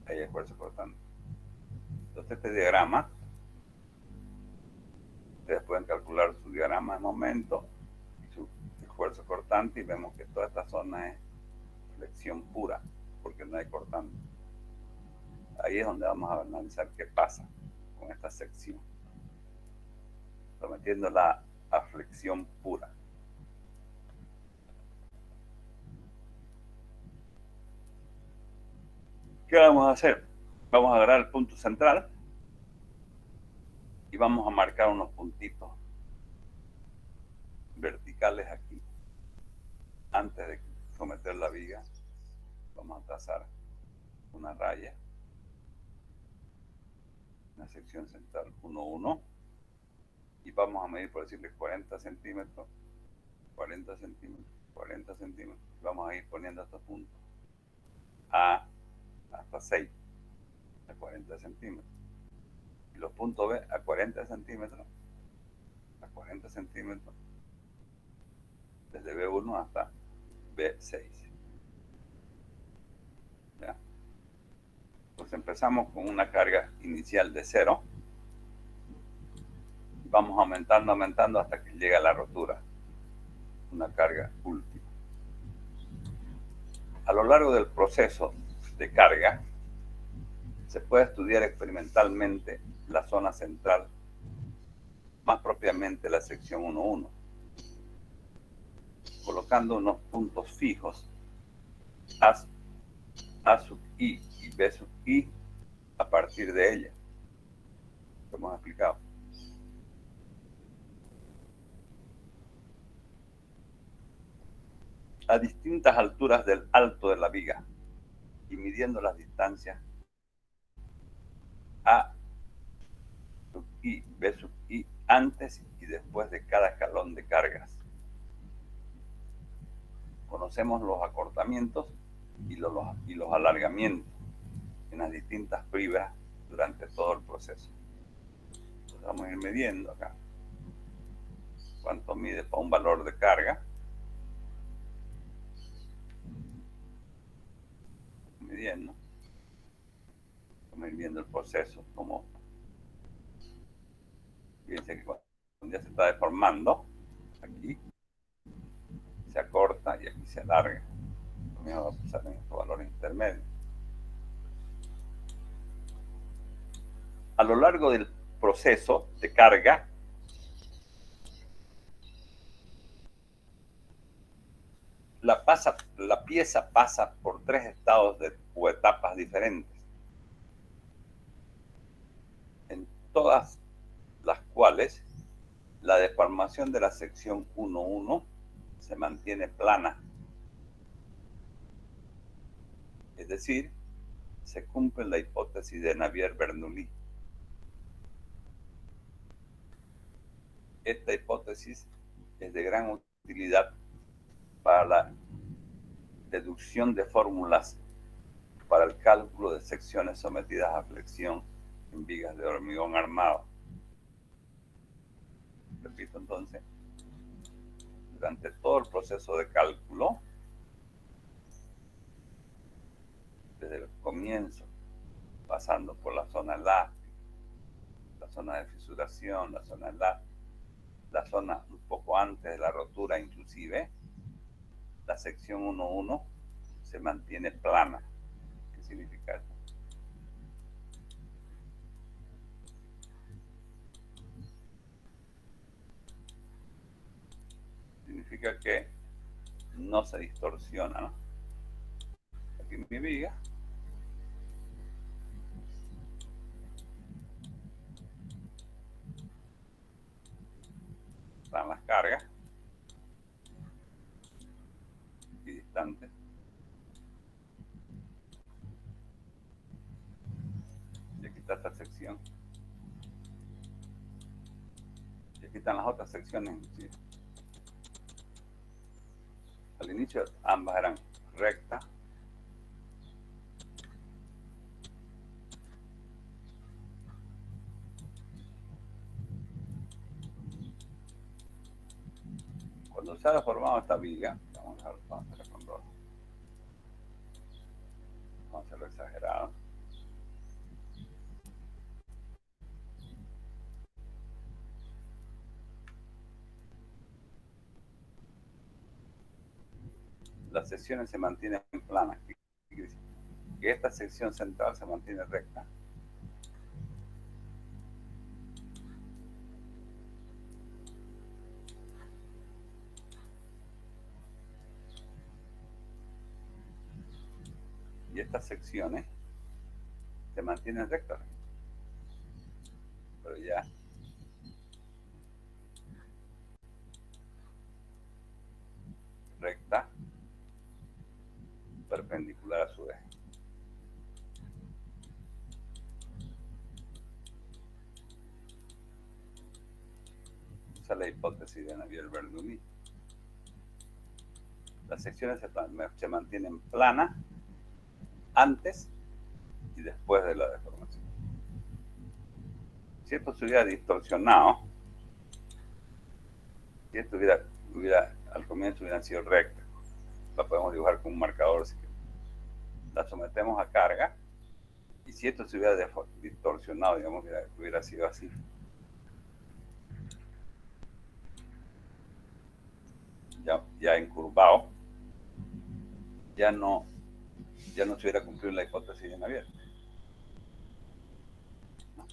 hay esfuerzo cortante. Entonces este diagrama, ustedes pueden calcular su diagrama de momento y su esfuerzo cortante y vemos que toda esta zona es flexión pura, porque no hay cortante. Ahí es donde vamos a analizar qué pasa con esta sección, sometiéndola a flexión pura. ¿Qué vamos a hacer? Vamos a agarrar el punto central y vamos a marcar unos puntitos verticales aquí. Antes de someter la viga, vamos a trazar una raya, una sección central 1, 1, y vamos a medir, por decirle, 40 centímetros, 40 centímetros, 40 centímetros. Vamos a ir poniendo estos puntos hasta 6, a 40 centímetros. Y los puntos B a 40 centímetros, desde B1 hasta B6. ¿Ya? Pues empezamos con una carga inicial de 0. Vamos aumentando hasta que llega a la rotura. Una carga última. A lo largo del proceso de carga, se puede estudiar experimentalmente la zona central, más propiamente la sección 1.1, colocando unos puntos fijos A sub i y B sub i a partir de ella. Lo hemos explicado. A distintas alturas del alto de la viga y midiendo las distancias A sub I, B sub I, antes y después de cada escalón de cargas. Conocemos los acortamientos y los alargamientos en las distintas fibras durante todo el proceso. Entonces vamos a ir midiendo acá cuánto mide para un valor de carga. Midiendo. Vamos a ir viendo el proceso, como fíjense que cuando ya se está deformando, aquí se acorta y aquí se alarga. Lo mismo va a pasar en estos valores intermedios. A lo largo del proceso de carga, la pieza pasa por 3 estados o etapas diferentes, en todas las cuales la deformación de la sección 1.1 se mantiene plana. Es decir, se cumple la hipótesis de Navier-Bernoulli. Esta hipótesis es de gran utilidad para la deducción de fórmulas para el cálculo de secciones sometidas a flexión en vigas de hormigón armado. Repito entonces, durante todo el proceso de cálculo, desde el comienzo, pasando por la zona elástica, la zona de fisuración, la zona elástica, la zona un poco antes de la rotura inclusive, la sección 1.1 se mantiene plana. ¿Qué significa eso? Significa que no se distorsiona, ¿no? Aquí en mi viga están las cargas y distantes. Y aquí está esta sección. Y aquí están las otras secciones. ¿Sí? Al inicio ambas eran rectas. Cuando se ha deformado esta viga, vamos a hacerlo con rojo. Vamos a hacerlo exagerado. Las secciones se mantienen planas. Que esta sección central se mantiene recta. Y estas secciones se mantienen rectas. Pero ya recta, perpendicular a su eje. Esa es la hipótesis de Navier-Bernoulli. Las secciones se mantienen planas antes y después de la deformación. Si esto se hubiera distorsionado, si esto hubiera al comienzo hubieran sido rectas, la podemos dibujar con un marcador. Así que la sometemos a carga y si esto se hubiera distorsionado, digamos, hubiera sido así. Ya encurvado, ya no se hubiera cumplido la hipótesis de Navier. ¿No?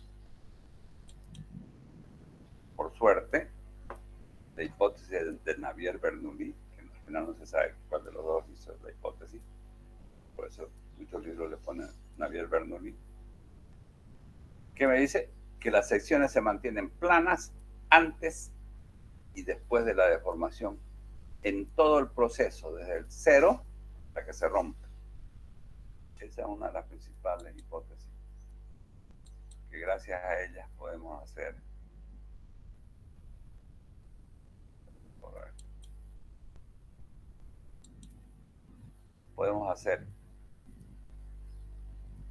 Por suerte, la hipótesis de Navier-Bernoulli, que al final no se sabe cuál de los dos hizo la hipótesis, por eso muchos libros le ponen Navier-Bernoulli, que me dice que las secciones se mantienen planas antes y después de la deformación en todo el proceso, desde el cero hasta que se rompe. Esa es una de las principales hipótesis que gracias a ellas podemos hacer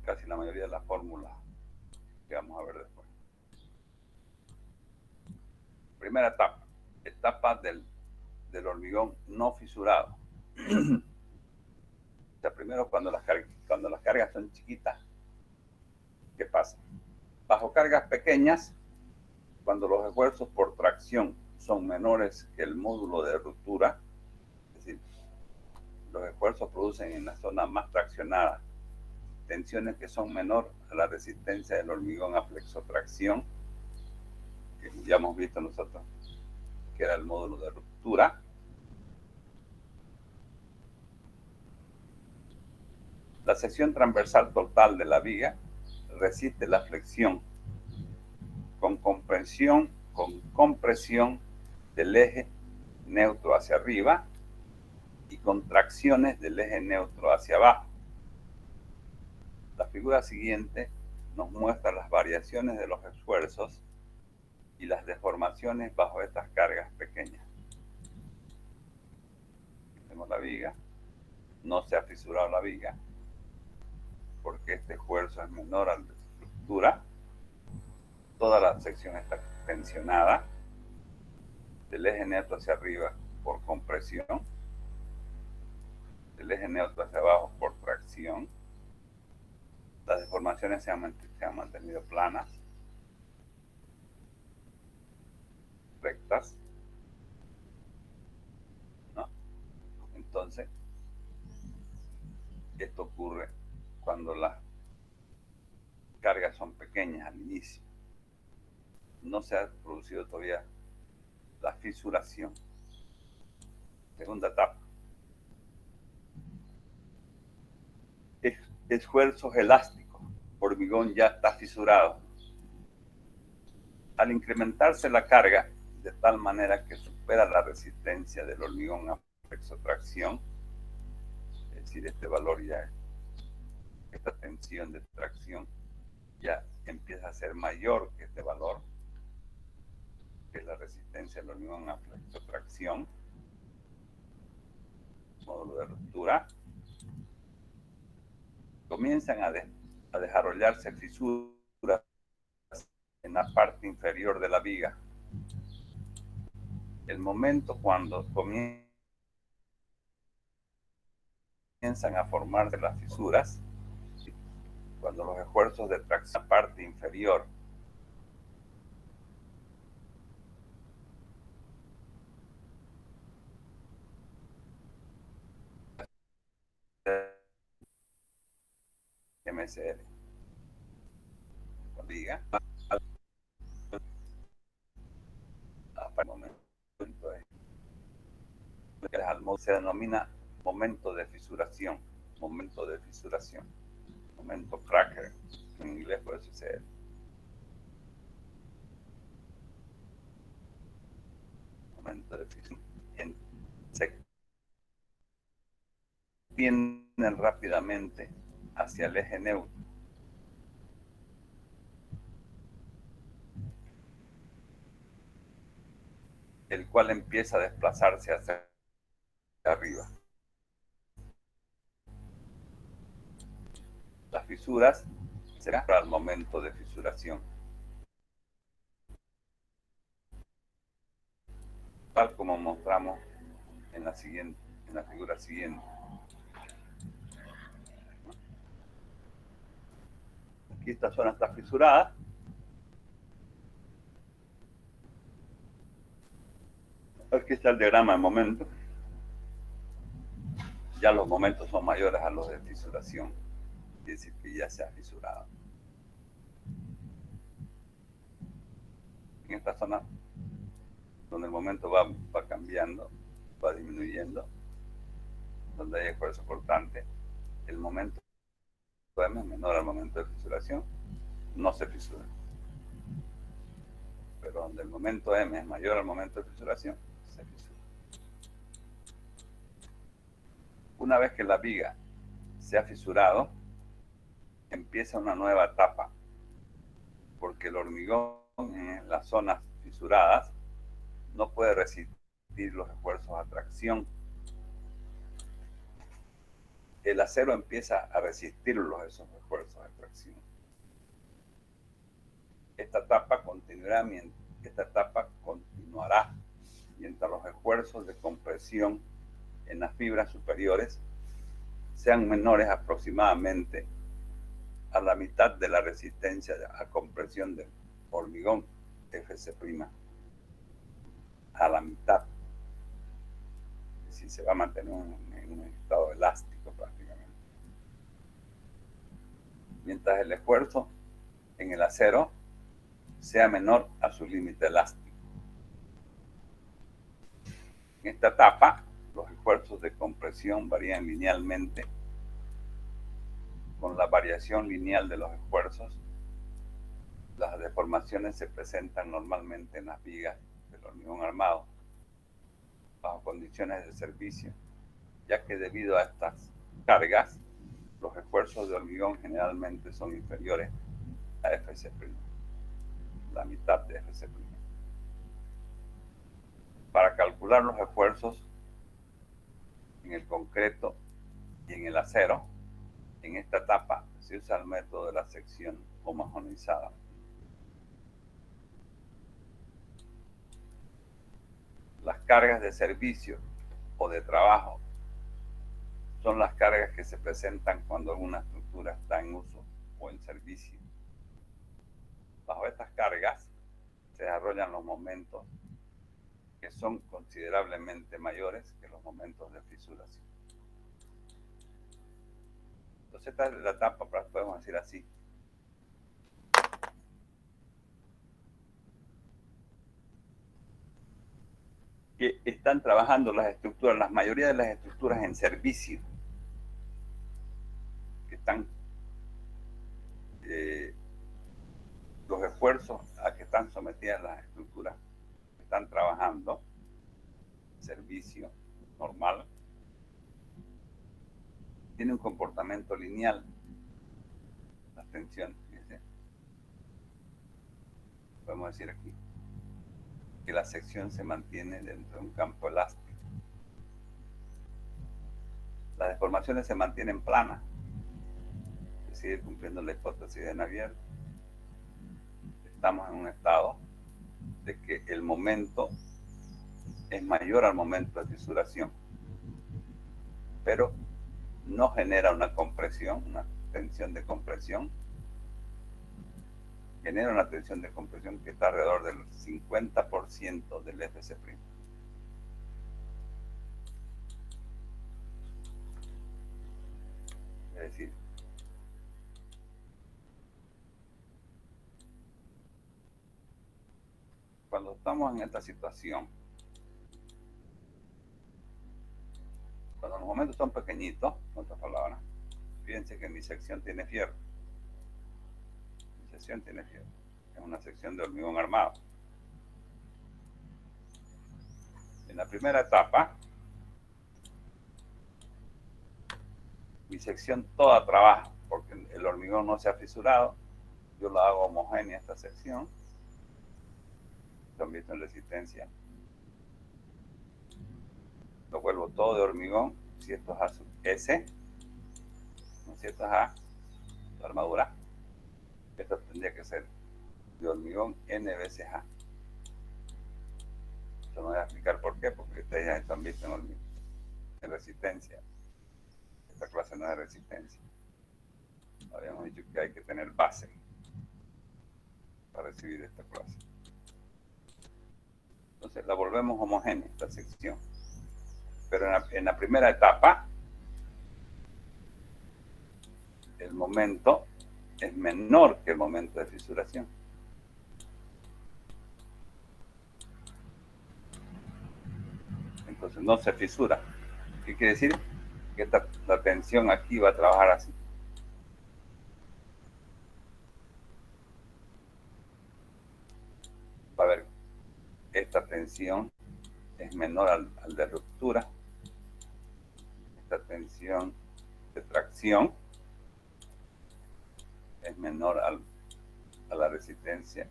casi la mayoría de las fórmulas que vamos a ver después. Primera etapa del hormigón no fisurado. O sea, primero cuando las cargas son chiquitas, ¿qué pasa? Bajo cargas pequeñas, cuando los esfuerzos por tracción son menores que el módulo de ruptura, es decir, los esfuerzos producen en la zona más traccionada tensiones que son menor a la resistencia del hormigón a flexotracción, que ya hemos visto nosotros, que era el módulo de ruptura. La sección transversal total de la viga resiste la flexión con compresión del eje neutro hacia arriba y contracciones del eje neutro hacia abajo. La figura siguiente nos muestra las variaciones de los esfuerzos y las deformaciones bajo estas cargas pequeñas. Tenemos la viga, no se ha fisurado la viga porque este esfuerzo es menor al de estructura. Toda la sección está tensionada del eje neutro hacia arriba por compresión, del eje neutro hacia abajo por tracción. Las deformaciones se han mantenido planas, rectas, ¿no? Entonces, esto ocurre cuando las cargas son pequeñas al inicio. No se ha producido todavía la fisuración. Segunda etapa. Esfuerzos elásticos. Hormigón ya está fisurado. Al incrementarse la carga de tal manera que supera la resistencia del hormigón a flexotracción, es decir, este valor ya, esta tensión de tracción ya empieza a ser mayor que este valor, que es la resistencia del hormigón a flexotracción, módulo de ruptura, comienzan a desarrollarse fisuras en la parte inferior de la viga. El momento cuando comienzan a formarse las fisuras, cuando los esfuerzos de tracción en la parte inferior MSL, la viga, se denomina momento de fisuración, momento cracker, en inglés por eso es momento de fisuración. Se extienden rápidamente hacia el eje neutro. El cual empieza a desplazarse hacia arriba. Las fisuras serán para el momento de fisuración. Tal como mostramos en la figura siguiente. Aquí esta zona está fisurada. Aquí está el diagrama de momento. Ya los momentos son mayores a los de fisuración. Es decir, que ya se ha fisurado. En esta zona, donde el momento va cambiando, va disminuyendo, donde hay esfuerzo cortante, el momento M es menor al momento de fisuración, no se fisura. Pero donde el momento M es mayor al momento de fisuración, se fisura. Una vez que la viga se ha fisurado, empieza una nueva etapa, porque el hormigón en las zonas fisuradas no puede resistir los esfuerzos de tracción. El acero empieza a resistir esos esfuerzos de tracción. Esta etapa continuará mientras los esfuerzos de compresión en las fibras superiores sean menores aproximadamente a la mitad de la resistencia a compresión del hormigón FC', a la mitad. Es decir, se va a mantener en un estado elástico prácticamente. Mientras el esfuerzo en el acero sea menor a su límite elástico. En esta etapa, los esfuerzos de compresión varían linealmente. Con la variación lineal de los esfuerzos, las deformaciones se presentan normalmente en las vigas del hormigón armado, bajo condiciones de servicio, ya que debido a estas cargas, los esfuerzos de hormigón generalmente son inferiores a FC', la mitad de FC'. Para calcular los esfuerzos en el concreto y en el acero, en esta etapa se usa el método de la sección homogeneizada. Las cargas de servicio o de trabajo son las cargas que se presentan cuando alguna estructura está en uso o en servicio. Bajo estas cargas se desarrollan los momentos que son considerablemente mayores que los momentos de fisuración. Entonces esta es la etapa, podemos decir así, que están trabajando las estructuras, la mayoría de las estructuras en servicio, que están los esfuerzos a que están sometidas las estructuras que están trabajando, servicio normal, tiene un comportamiento lineal. Las tensiones, fíjense. Podemos decir aquí que la sección se mantiene dentro de un campo elástico. Las deformaciones se mantienen planas, se sigue cumpliendo la hipótesis de Navier. Estamos en un estado de que el momento es mayor al momento de fisuración, pero no genera una compresión, una tensión de compresión. Genera una tensión de compresión que está alrededor del 50% del FC'. Es decir, cuando estamos en esta situación, cuando los momentos son pequeñitos, en otras palabras, fíjense que mi sección tiene fierro. Mi sección tiene fierro. Es una sección de hormigón armado. En la primera etapa, mi sección toda trabaja, porque el hormigón no se ha fisurado. Yo la hago homogénea esta sección. Lo han visto en resistencia. Lo vuelvo todo de hormigón, si esto es A sub S, ¿no? Si esto es A, la armadura, esto tendría que ser de hormigón N veces A. Esto no voy a explicar por qué, porque ustedes ya están vistos en hormigón, en resistencia. Esta clase no es de resistencia. Habíamos dicho que hay que tener base para recibir esta clase. Entonces la volvemos homogénea, esta sección. Pero en la primera etapa, el momento es menor que el momento de fisuración. Entonces no se fisura. ¿Qué quiere decir? Que la tensión aquí va a trabajar así. Va a ver, esta tensión es menor al de ruptura. Esta tensión de tracción es menor al a la resistencia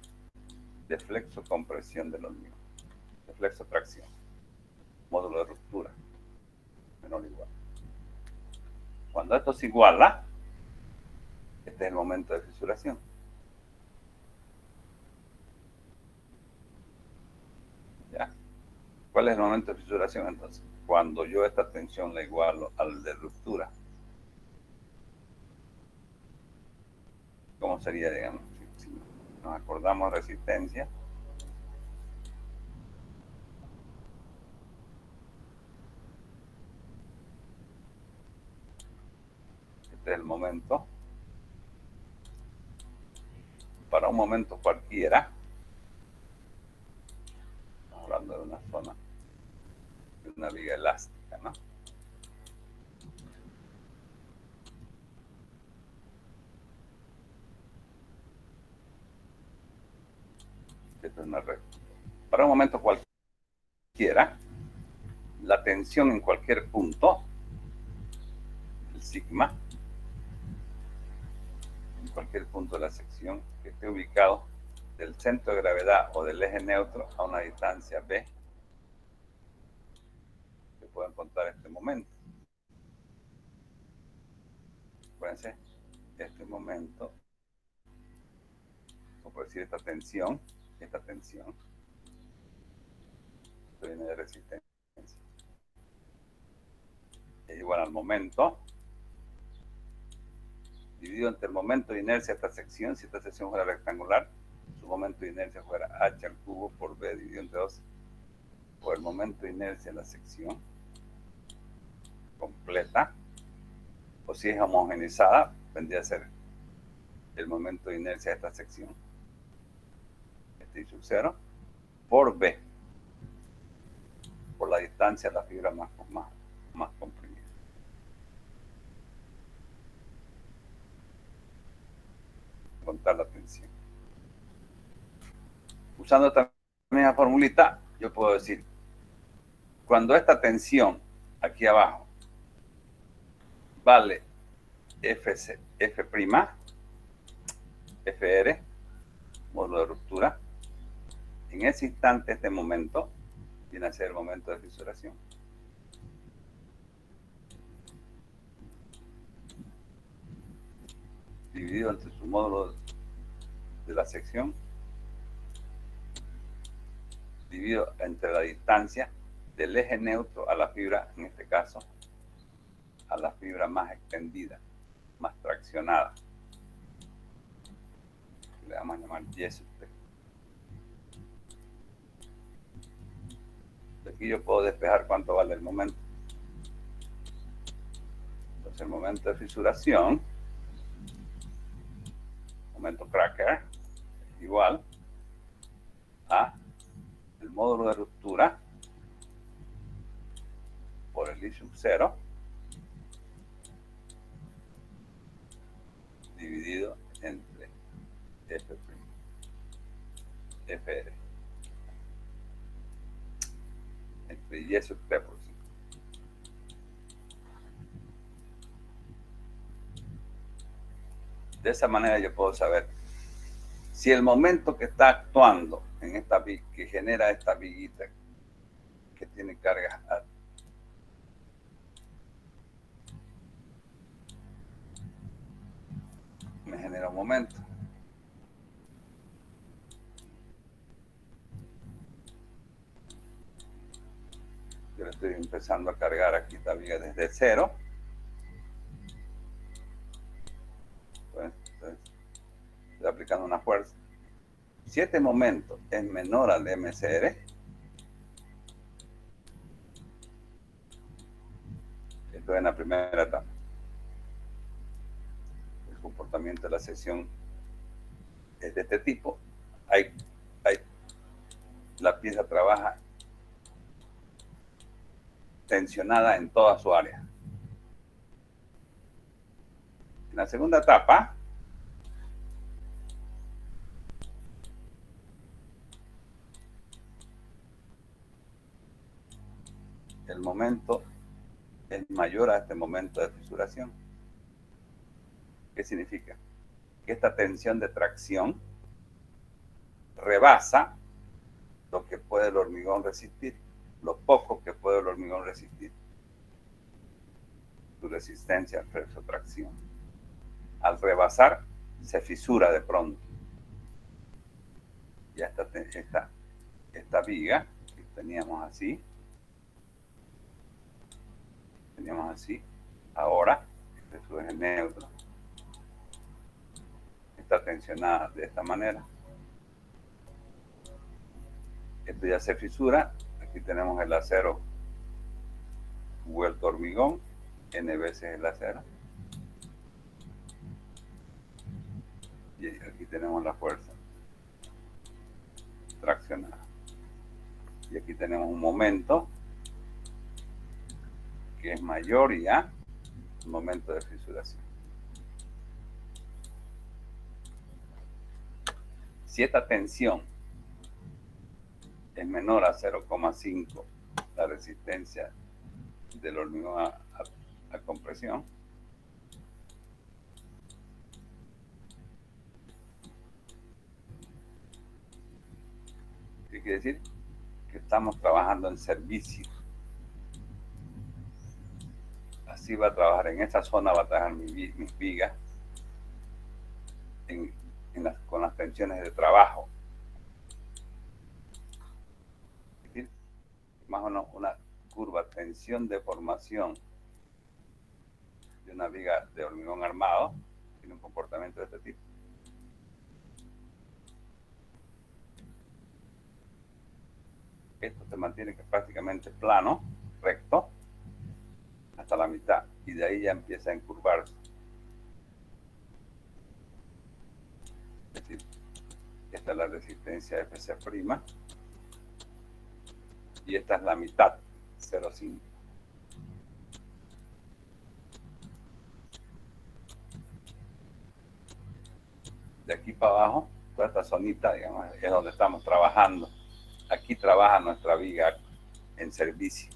de flexo-compresión de los mismos, de flexo-tracción, módulo de ruptura, menor o igual. Cuando esto se iguala, este es el momento de fisuración. ¿Ya? ¿Cuál es el momento de fisuración entonces? Cuando yo esta tensión la igualo al de ruptura. ¿Cómo sería, digamos? Si nos acordamos resistencia. Este es el momento. Para un momento cualquiera, estamos hablando de una zona, de una viga elástica, ¿no? Esto es una red. Para un momento cualquiera, la tensión en cualquier punto, el sigma, en cualquier punto de la sección que esté ubicado del centro de gravedad o del eje neutro a una distancia b, se puede encontrar este momento. Acuérdense, este momento, o por decir esta tensión, esto viene de resistencia, es igual al momento dividido entre el momento de inercia de esta sección. Si esta sección fuera rectangular, su momento de inercia fuera h al cubo por b dividido entre 2, o el momento de inercia de la sección completa, o si es homogeneizada, vendría a ser el momento de inercia de esta sección, este I sub 0, por b, por la distancia de la fibra más comprimida. Contar la tensión. Usando esta misma formulita, yo puedo decir, cuando esta tensión aquí abajo vale Fc, F', Fr, módulo de ruptura, en ese instante, este momento, viene a ser el momento de fisuración. Dividido entre su módulo de la sección, dividido entre la distancia del eje neutro a la fibra, en este caso, a la fibra más extendida, más traccionada. Le vamos a llamar Y sub T. De aquí yo puedo despejar cuánto vale el momento. Entonces el momento de fisuración, momento cracker, es igual a el módulo de ruptura por el I sub 0 dividido entre F', Fr, entre Y sub T por 5. De esa manera yo puedo saber si el momento que está actuando en esta viga, que genera esta viguita que tiene cargas altas, me genera un momento. Yo le estoy empezando a cargar aquí esta viga desde 0. Entonces, estoy aplicando una fuerza. Si este momento es menor al MCR, esto es en la primera etapa. El comportamiento de la sección es de este tipo. La pieza trabaja tensionada en toda su área. En la segunda etapa, el momento es mayor a este momento de fisuración. ¿Qué significa? Que esta tensión de tracción rebasa lo que puede el hormigón resistir, lo poco que puede el hormigón resistir, su resistencia a flexotracción. Al rebasar, se fisura de pronto. Ya esta viga que teníamos así, ahora, este es su eje neutro, está tensionada de esta manera. Esto ya se fisura. Aquí tenemos el acero vuelto hormigón, n veces el acero. Y aquí tenemos la fuerza traccionada. Y aquí tenemos un momento que es mayor ya, un momento de fisuración. Si esta tensión es menor a 0,5 la resistencia del hormigón a compresión, ¿qué quiere decir? Que estamos trabajando en servicio. Así va a trabajar en esta zona, va a trabajar mis vigas con las tensiones de trabajo. Es decir, más o menos una curva tensión de formación de una viga de hormigón armado tiene un comportamiento de este tipo. Esto se mantiene prácticamente plano, recto, hasta la mitad, y de ahí ya empieza a encurvarse. Es decir, esta es la resistencia Fc', y esta es la mitad, 0,5. De aquí para abajo, toda esta zonita, digamos, es donde estamos trabajando. Aquí trabaja nuestra viga en servicio.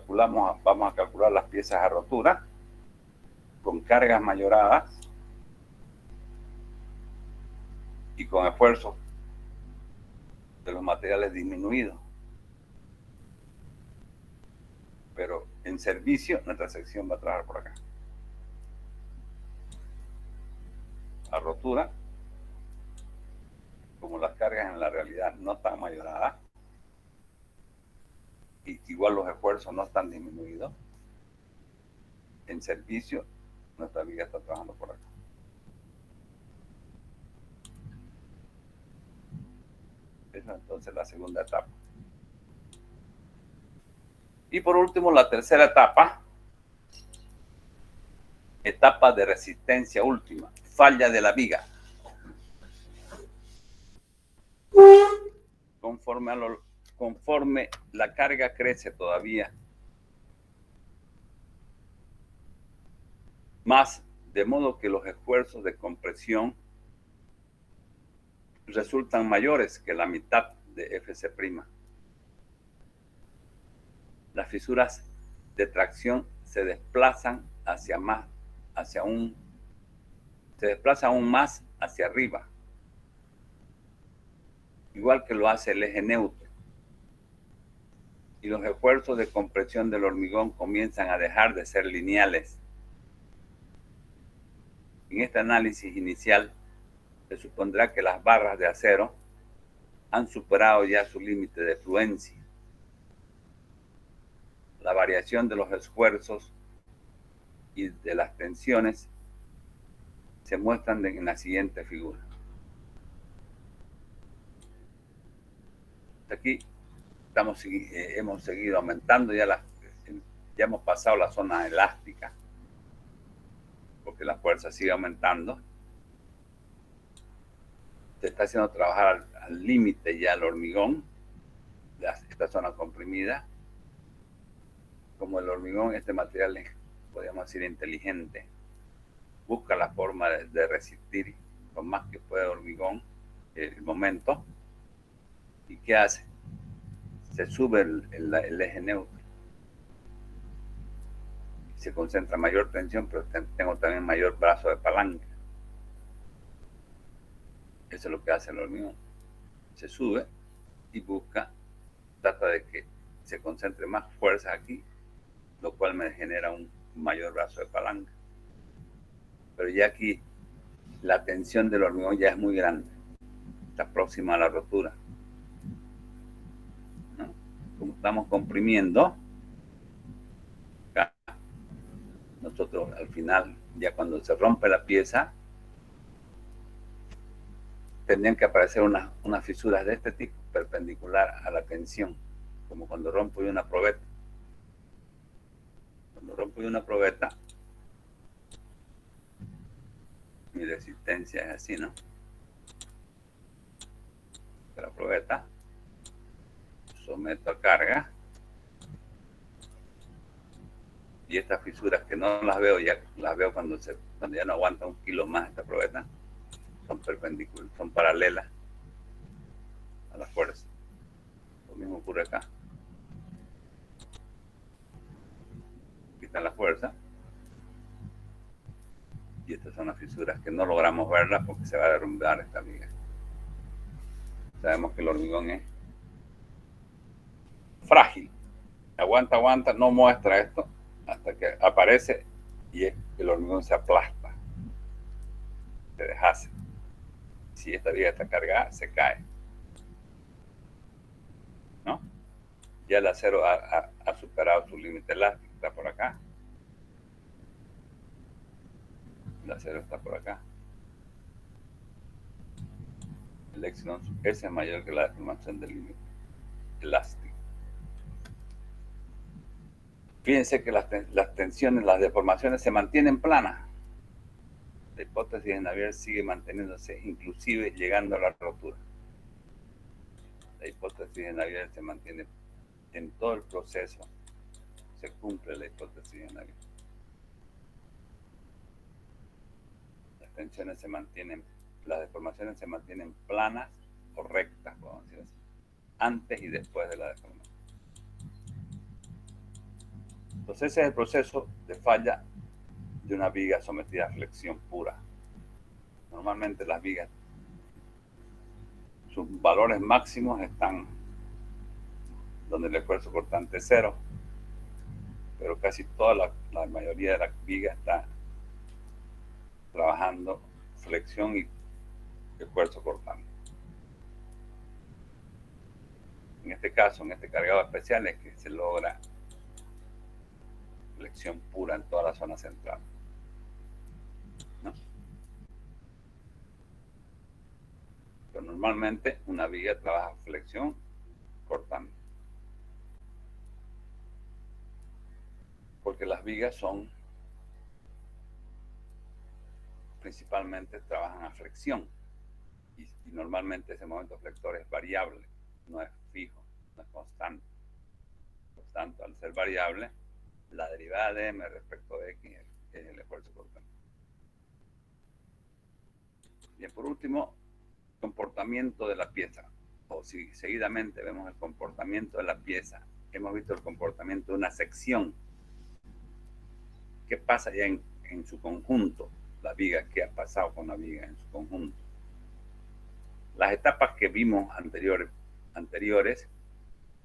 Vamos a calcular las piezas a rotura con cargas mayoradas y con esfuerzos de los materiales disminuidos. Pero en servicio, nuestra sección va a trabajar por acá. A rotura, como las cargas en la realidad no están mayoradas, y igual los esfuerzos no están disminuidos, en servicio, nuestra viga está trabajando por acá. Esa es entonces la segunda etapa. Y por último, la tercera etapa, etapa de resistencia última, falla de la viga. Conforme la carga crece todavía más, de modo que los esfuerzos de compresión resultan mayores que la mitad de Fc'. Las fisuras de tracción se desplazan aún más hacia arriba, igual que lo hace el eje neutro. Y los esfuerzos de compresión del hormigón comienzan a dejar de ser lineales. En este análisis inicial, se supondrá que las barras de acero han superado ya su límite de fluencia. La variación de los esfuerzos y de las tensiones se muestran en la siguiente figura. Aquí hemos seguido aumentando, ya hemos pasado la zona elástica, porque la fuerza sigue aumentando. Se está haciendo trabajar al límite ya el hormigón, esta zona comprimida. Como el hormigón, este material es, podríamos decir, inteligente. Busca la forma de resistir lo más que puede el hormigón, el momento. ¿Y qué hace? Se sube el eje neutro. Se concentra mayor tensión, pero tengo también mayor brazo de palanca. Eso es lo que hace el hormigón. Se sube y trata de que se concentre más fuerza aquí, lo cual me genera un mayor brazo de palanca. Pero ya aquí la tensión del hormigón ya es muy grande, está próxima a la rotura, ¿no? Como estamos comprimiendo, acá, nosotros al final, ya cuando se rompe la pieza, tendrían que aparecer unas fisuras de este tipo, perpendicular a la tensión, como cuando rompo yo una probeta. Cuando rompo yo una probeta, mi resistencia es así, ¿no? La probeta, someto a carga, y estas fisuras que no las veo, ya las veo cuando ya no aguanta un kilo más esta probeta, son perpendiculares, son paralelas a la fuerza. Lo mismo ocurre acá. Quitan la fuerza, y estas son las fisuras que no logramos verlas porque se va a derrumbar esta viga. Sabemos que el hormigón es frágil, aguanta, no muestra esto hasta que aparece y el hormigón se aplasta, se deshace. Si esta viga está cargada, se cae, ¿no? Ya el acero ha superado su límite elástico, está por acá. El acero está por acá. El éxito es mayor que la deformación del límite elástico. Fíjense que las tensiones, las deformaciones se mantienen planas. La hipótesis de Navier sigue manteniéndose, inclusive llegando a la rotura. La hipótesis de Navier se mantiene en todo el proceso. Se cumple la hipótesis de Navier. Las tensiones se mantienen, las deformaciones se mantienen planas o rectas, podemos decir así, antes y después de la deformación. Entonces ese es el proceso de falla de una viga sometida a flexión pura. Normalmente las vigas, sus valores máximos están donde el esfuerzo cortante es 0, pero casi toda la mayoría de las vigas está trabajando flexión y esfuerzo cortante. En este caso, en este cargado especial, es que se logra flexión pura en toda la zona central, ¿no? Pero normalmente una viga trabaja flexión cortante, porque las vigas principalmente trabajan a flexión, y normalmente ese momento flector es variable, no es fijo, no es constante. Por tanto, al ser variable, la derivada de m respecto de x es el esfuerzo cortante. Bien, por último, comportamiento de la pieza. O si seguidamente vemos el comportamiento de la pieza, hemos visto el comportamiento de una sección. ¿Qué pasa ya en su conjunto? La viga, ¿qué ha pasado con la viga en su conjunto? Las etapas que vimos anteriores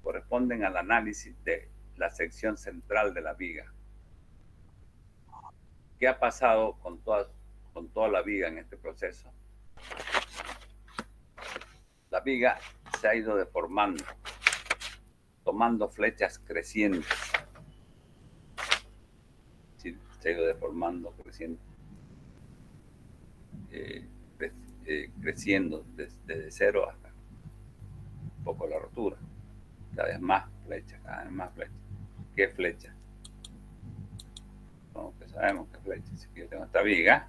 corresponden al análisis de la sección central de la viga. ¿Qué ha pasado con toda la viga en este proceso? La viga se ha ido deformando, tomando flechas crecientes. Sí, se ha ido deformando, creciendo desde 0 hasta un poco la rotura. Cada vez más flechas, cada vez más flechas. ¿Qué flecha? Como que sabemos qué flecha. Si yo tengo esta viga,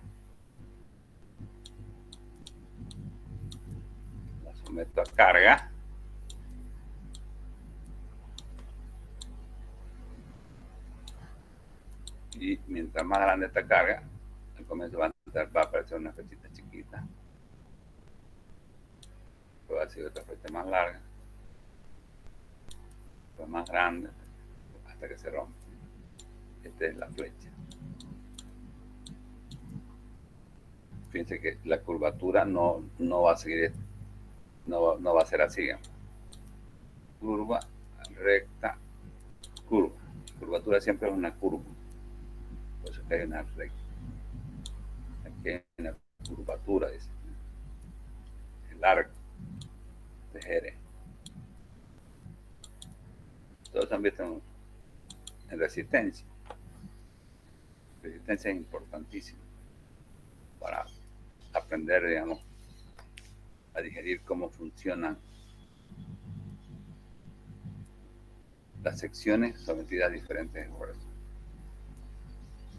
la someto a carga, y mientras más grande esta carga, al comienzo va a aparecer una flechita chiquita, puede hacer otra flecha más larga, pues más grande, hasta que se rompe. Esta es la flecha. Fíjense que la curvatura no va a seguir, no va a ser así. Curva, recta, curva. Curvatura siempre es una curva. Por eso que hay una recta. Aquí hay una curvatura, dice. El arco de Jerez. Todos han visto en resistencia. Resistencia es importantísima para aprender, digamos, a digerir cómo funcionan las secciones sometidas a diferentes esfuerzos.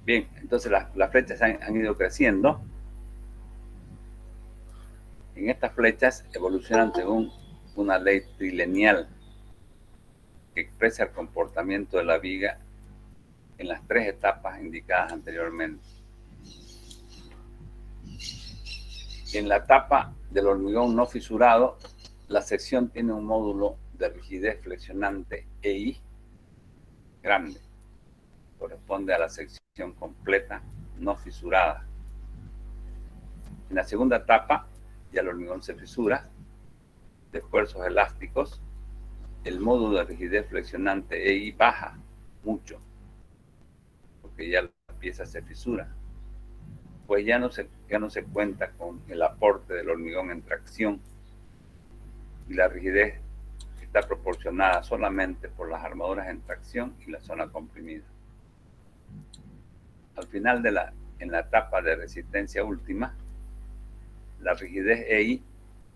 Bien, entonces las flechas han ido creciendo. En estas flechas evolucionan según una ley trilineal que expresa el comportamiento de la viga en las 3 etapas indicadas anteriormente. En la etapa del hormigón no fisurado, la sección tiene un módulo de rigidez flexionante EI grande. Corresponde a la sección completa no fisurada. En la segunda etapa, ya el hormigón se fisura, de esfuerzos elásticos, el módulo de rigidez flexionante EI baja mucho, porque ya la pieza se fisura. Pues ya no se cuenta con el aporte del hormigón en tracción y la rigidez está proporcionada solamente por las armaduras en tracción y la zona comprimida. Al final en la etapa de resistencia última, la rigidez EI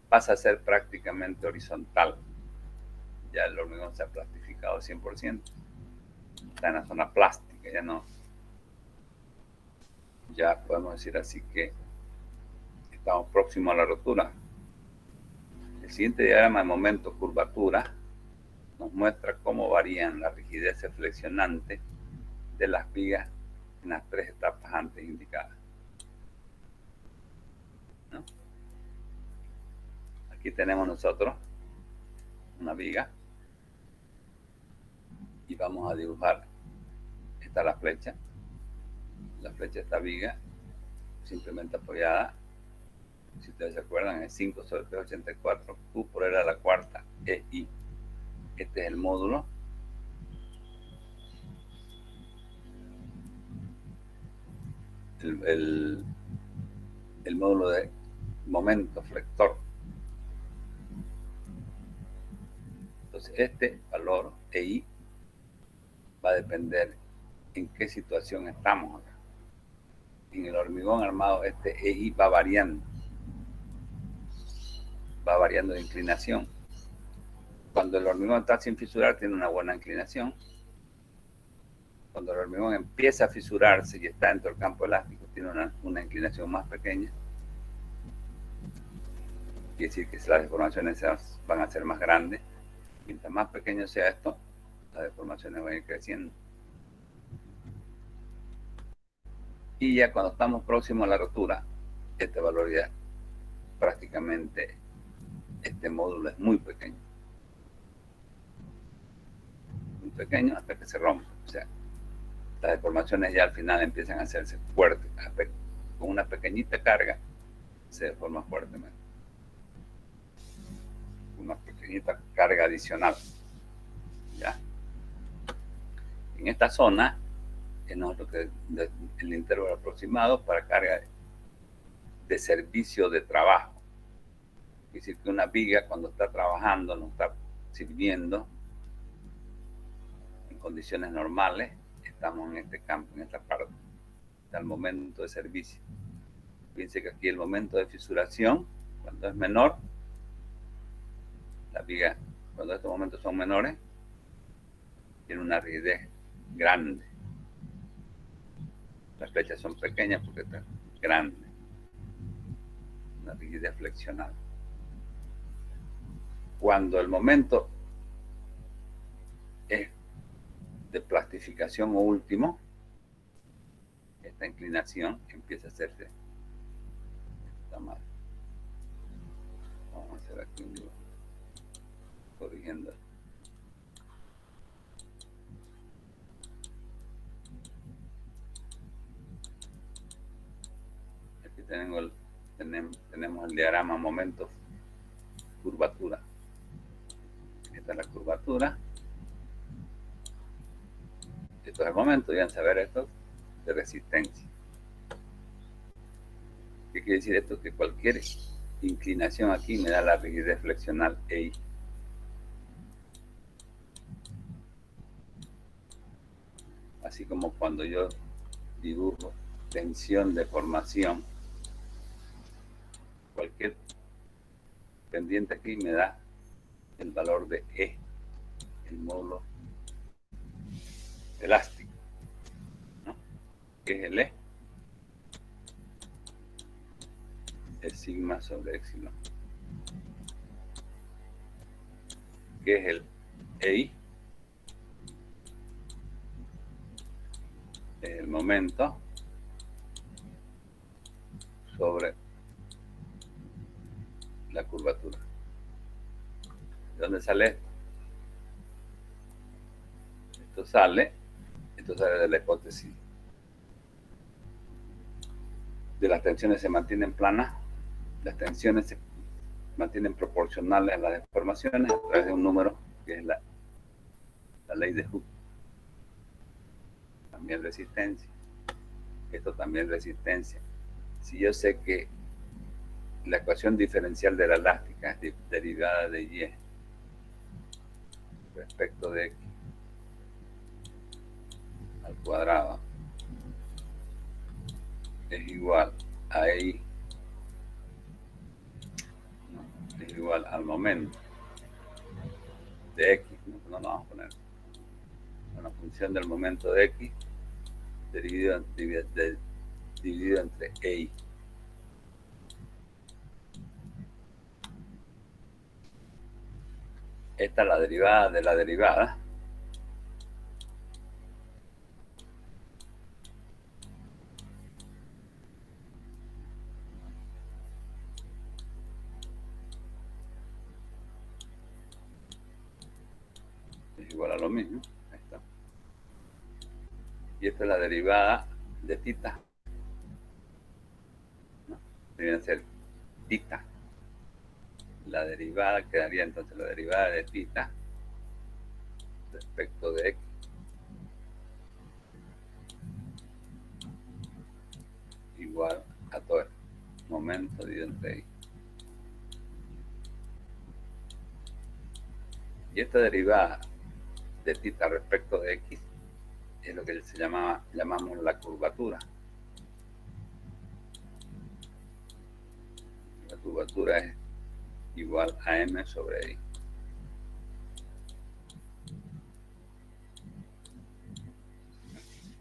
pasa a ser prácticamente horizontal. Ya el hormigón se ha plastificado 100%. Está en la zona plástica, ya podemos decir así que estamos próximos a la rotura. El siguiente diagrama de momento curvatura nos muestra cómo varían las rigideces flexionantes de las vigas en las 3 etapas antes indicadas. ¿No? Aquí tenemos nosotros una viga y vamos a dibujar. Esta es la flecha de esta viga simplemente apoyada. Si ustedes se acuerdan, es 5 sobre 384, Q por R a la cuarta, EI. Este es el módulo. El módulo de momento flector. Entonces, este valor EI va a depender en qué situación estamos acá. En el hormigón armado, este EI va variando de inclinación. Cuando el hormigón está sin fisurar, tiene una buena inclinación. Cuando el hormigón empieza a fisurarse y está dentro del campo elástico, tiene una inclinación más pequeña. Quiere decir que las deformaciones van a ser más grandes. Mientras más pequeño sea esto, las deformaciones van a ir creciendo. Y ya cuando estamos próximos a la rotura, este valor ya prácticamente, este módulo es muy pequeño. Muy pequeño hasta que se rompe. O sea, las deformaciones ya al final empiezan a hacerse fuertes. Con una pequeñita carga se deforma fuertemente. Una pequeñita carga adicional. ¿Ya? En esta zona es el intervalo aproximado para carga de servicio de trabajo. Es decir, que una viga cuando está trabajando, no está sirviendo en condiciones normales, estamos en este campo, en esta parte, está el momento de servicio. Fíjense que aquí el momento de fisuración, cuando es menor, la viga, cuando estos momentos son menores, tiene una rigidez grande. Las flechas son pequeñas porque están grandes. Una rigidez flexional. Cuando el momento es de plastificación o último, esta inclinación empieza a hacerse de esta manera. Vamos a hacer aquí un dibujo corrigiendo. Aquí tenemos tenemos el diagrama momento, curvatura. Esta es la curvatura. Esto es el momento, deben saber esto de resistencia. ¿Qué quiere decir esto? Que cualquier inclinación aquí me da la rigidez flexional EI. Así como cuando yo dibujo tensión, deformación, cualquier pendiente aquí me da el valor de E, el módulo elástico, ¿no? Que es el E, el sigma sobre epsilon, que es el EI, es el momento sobre la curvatura. ¿De dónde sale esto? Esto sale de la hipótesis de las tensiones se mantienen planas, las tensiones se mantienen proporcionales a las deformaciones a través de un número que es la ley de Hooke. También resistencia. Esto también resistencia. Si yo sé que la ecuación diferencial de la elástica es derivada de Y respecto de X al cuadrado es igual a I, ¿no? Es igual al momento de X, no lo vamos a poner, una función del momento de X dividido entre EI. Esta es la derivada de la derivada. Es igual a lo mismo. Ahí está. Y esta es la derivada de tita, ¿no? Debería ser tita. La derivada quedaría entonces la derivada de tita respecto de X igual a todo el momento dividido entre Y. Y esta derivada de tita respecto de X es lo que llamamos la curvatura. La curvatura es igual a M sobre I.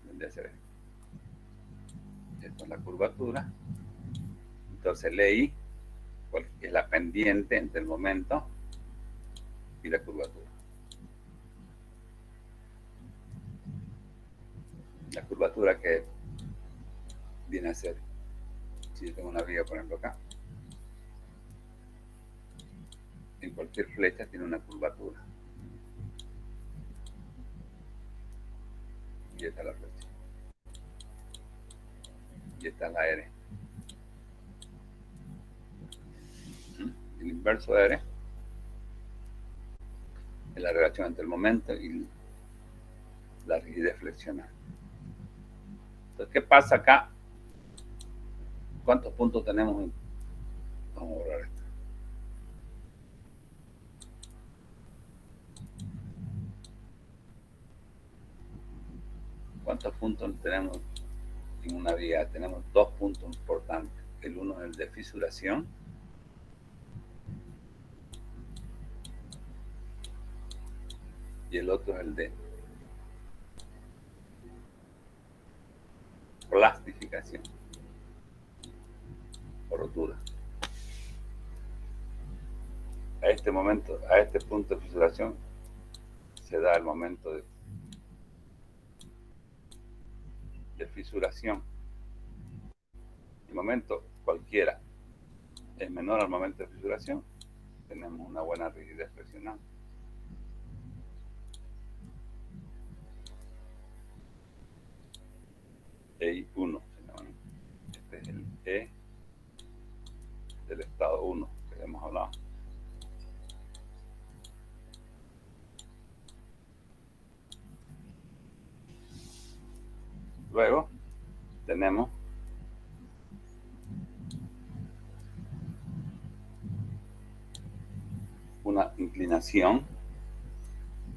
Tendría que ser esto. Esto es la curvatura. Entonces la I es la pendiente entre el momento y la curvatura. La curvatura que viene a ser, si yo tengo una viga, por ejemplo, acá, en cualquier flecha tiene una curvatura. Y esta es la flecha. Y esta es la R. El inverso de R es la relación entre el momento y la rigidez flexional. Entonces, ¿qué pasa acá? ¿Cuántos puntos tenemos? Vamos a borrar esto. ¿Cuántos puntos tenemos en una viga? Tenemos dos puntos importantes. El uno es el de fisuración. Y el otro es el de plastificación o rotura. A este momento, a este punto de fisuración, se da el momento de fisuración. El momento cualquiera es menor al momento de fisuración, tenemos una buena rigidez flexional. EI1 se llama. Este es el E del estado 1 que hemos hablado. Luego tenemos una inclinación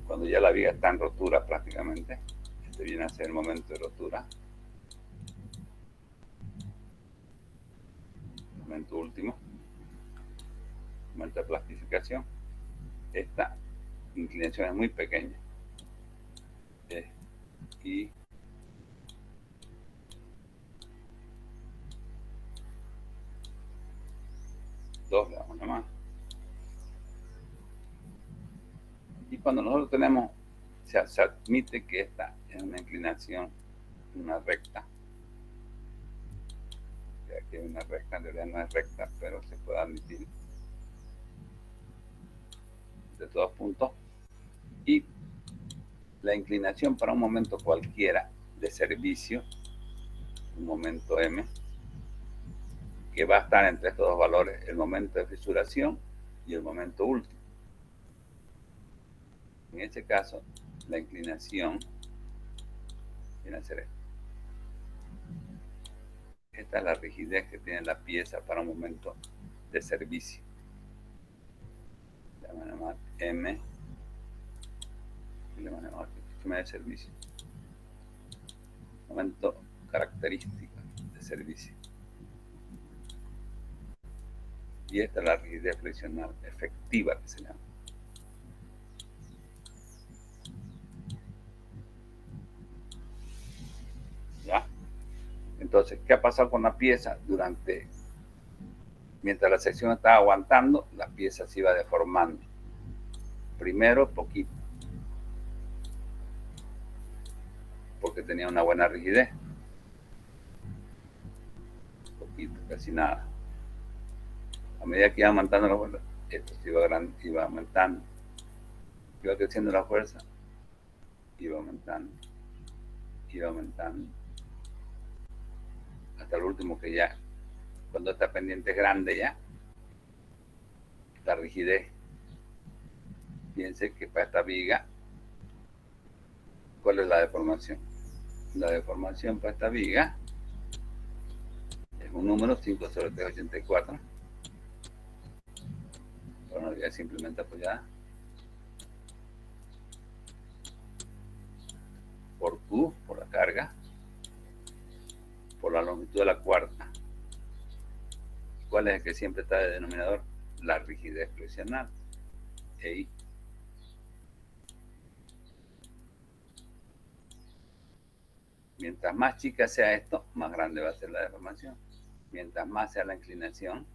cuando ya la viga está en rotura prácticamente. Este viene a ser el momento de rotura. Momento último. Momento de plastificación. Esta inclinación es muy pequeña. Y dos le damos una más. Y cuando nosotros tenemos, se admite que esta es una inclinación, una recta. Aquí hay una recta, en realidad no es recta, pero se puede admitir de todos puntos. Y la inclinación para un momento cualquiera de servicio, un momento M, que va a estar entre estos dos valores, el momento de fisuración y el momento último. En este caso, la inclinación viene a ser esto. Esta es la rigidez que tiene la pieza para un momento de servicio. Le vamos a llamar M. Y le vamos a llamar sistema de servicio. Momento característico de servicio. Y esta es la rigidez friccional efectiva que se llama. ¿Ya? Entonces, ¿qué ha pasado con la pieza? Mientras la sección estaba aguantando, la pieza se iba deformando. Primero, poquito, porque tenía una buena rigidez. Poquito, casi nada. A medida que iba aumentando la fuerza, esto se iba aumentando. Iba creciendo la fuerza, iba aumentando. Iba aumentando. Hasta el último que ya, cuando esta pendiente es grande ya, la rigidez, piense que para esta viga, ¿cuál es la deformación? La deformación para esta viga es un número 5/384. Para una viga simplemente apoyada por Q, por la carga, por la longitud de la cuarta. ¿Cuál es el que siempre está de denominador? La rigidez friccional, EI. Mientras más chica sea esto, más grande va a ser la deformación. Mientras más sea la inclinación,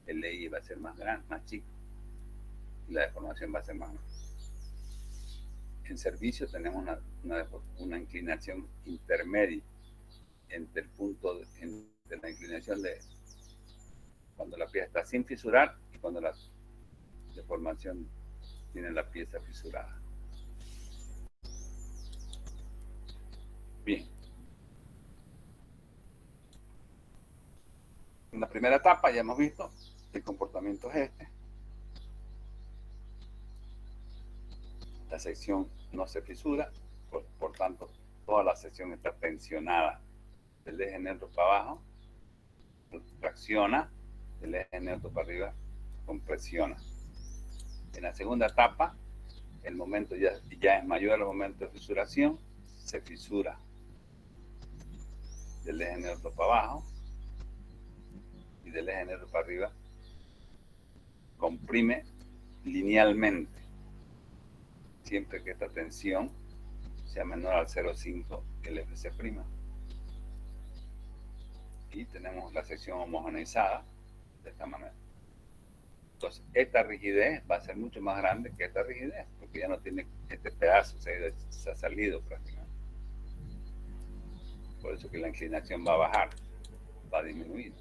el EI va a ser más grande, más chico. Y la deformación va a ser más grande. En servicio tenemos una inclinación intermedia entre el punto entre la inclinación de cuando la pieza está sin fisurar y cuando la deformación tiene la pieza fisurada. Bien. En la primera etapa ya hemos visto el comportamiento es este. La sección no se fisura, por tanto, toda la sección está tensionada del eje neutro para abajo, tracciona, del eje neutro para arriba, compresiona. En la segunda etapa, el momento ya es mayor al momento de fisuración, se fisura del eje neutro para abajo y del eje neutro para arriba, comprime linealmente, siempre que esta tensión sea menor al 0,5 LFC'. Y tenemos la sección homogeneizada de esta manera. Entonces, esta rigidez va a ser mucho más grande que esta rigidez, porque ya no tiene este pedazo, se ha salido prácticamente. Por eso que la inclinación va a bajar, va a disminuir.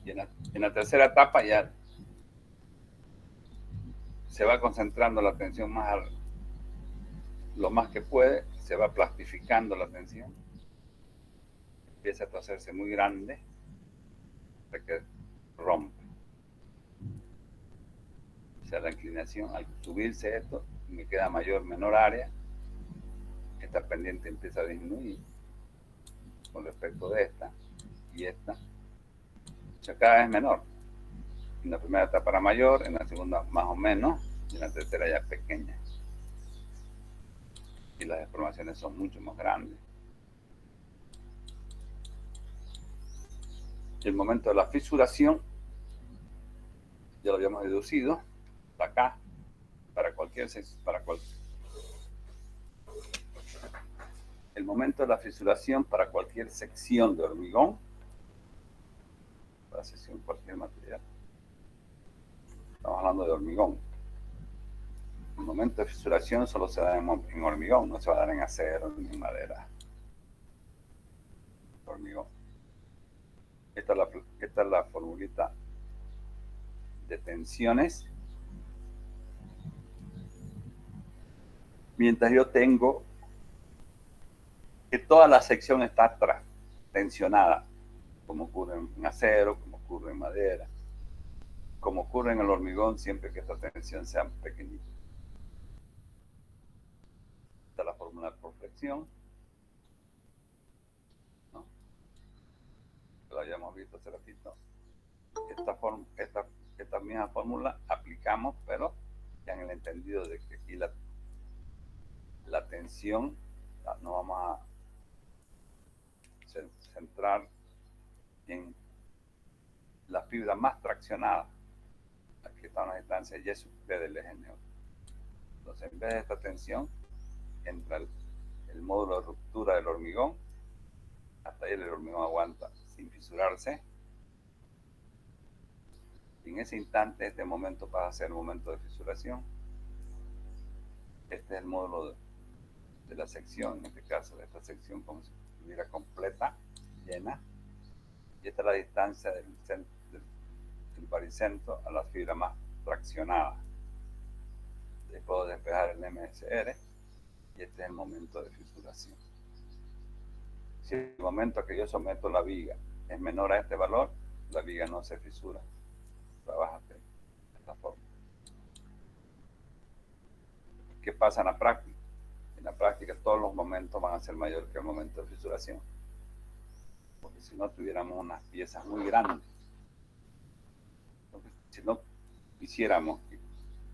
Y en la tercera etapa ya se va concentrando la tensión más lo más que puede, se va plastificando la tensión empieza a hacerse muy grande hasta que rompe. O sea, la inclinación, al subirse esto, me queda menor área, esta pendiente empieza a disminuir con respecto de esta y esta. O sea, cada vez menor. En la primera etapa era mayor, en la segunda más o menos, y en la tercera ya pequeña. Y las deformaciones son mucho más grandes. El momento de la fisuración, ya lo habíamos deducido, está acá, el momento de la fisuración para cualquier sección de hormigón, para sección cualquier material, estamos hablando de hormigón. El momento de fisuración solo se da en hormigón, no se va a dar en acero ni en madera. Hormigón. Esta es la formulita de tensiones. Mientras yo tengo que toda la sección está tensionada, como ocurre en acero, como ocurre en madera, como ocurre en el hormigón, siempre que esta tensión sea pequeñita. Esta es la fórmula por flexión, ¿no? Lo habíamos visto hace ratito. Esta misma fórmula aplicamos, pero ya en el entendido de que aquí la tensión no vamos a centrar en la fibra más traccionada, aquí está a una distancia y es del eje neutro. Entonces, en vez de esta tensión, entra el módulo de ruptura del hormigón. Hasta ahí el hormigón aguanta sin fisurarse. Y en ese instante, este momento pasa a ser el momento de fisuración. Este es el módulo de la sección, en este caso, de esta sección como si estuviera completa, llena. Y esta es la distancia del baricentro a la fibra más traccionada. Puedo despejar el MSR y este es el momento de fisuración. Si el momento que yo someto la viga es menor a este valor, la viga no se fisura. Trabaja de esta forma. ¿Qué pasa en la práctica? En la práctica todos los momentos van a ser mayores que el momento de fisuración. Porque si no tuviéramos unas piezas muy grandes, si no quisiéramos que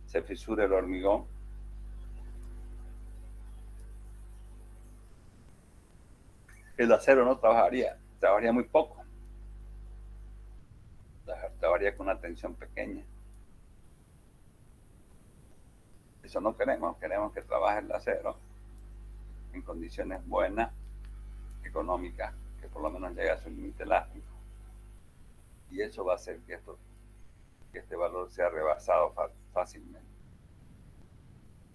se fisure el hormigón, el acero no trabajaría muy poco. Trabajaría con una tensión pequeña. Eso no queremos que trabaje el acero en condiciones buenas, económicas, que por lo menos llegue a su límite elástico. Y eso va a hacer que este valor sea rebasado fácilmente.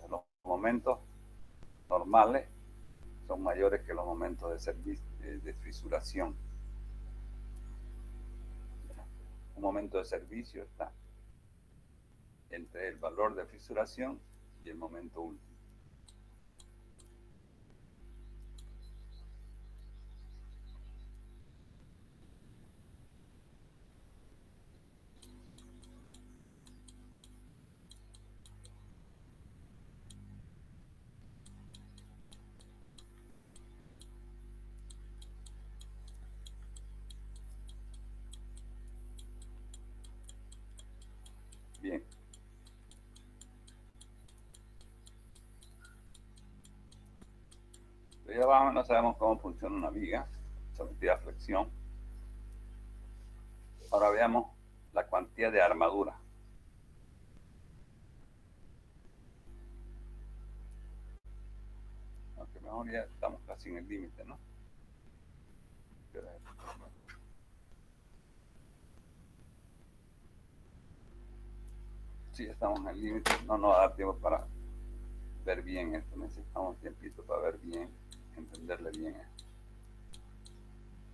Los momentos normales son mayores que los momentos de fisuración. Un momento de servicio está entre el valor de fisuración y el momento último. Bien. Pero ya más o menos sabemos cómo funciona una viga sometida a flexión. Ahora veamos la cuantía de armadura. Aunque mejor ya estamos casi en el límite, ¿no? Sí, estamos en el límite. No nos va a dar tiempo para ver bien esto. Necesitamos un tiempito para ver bien, entenderle bien esto.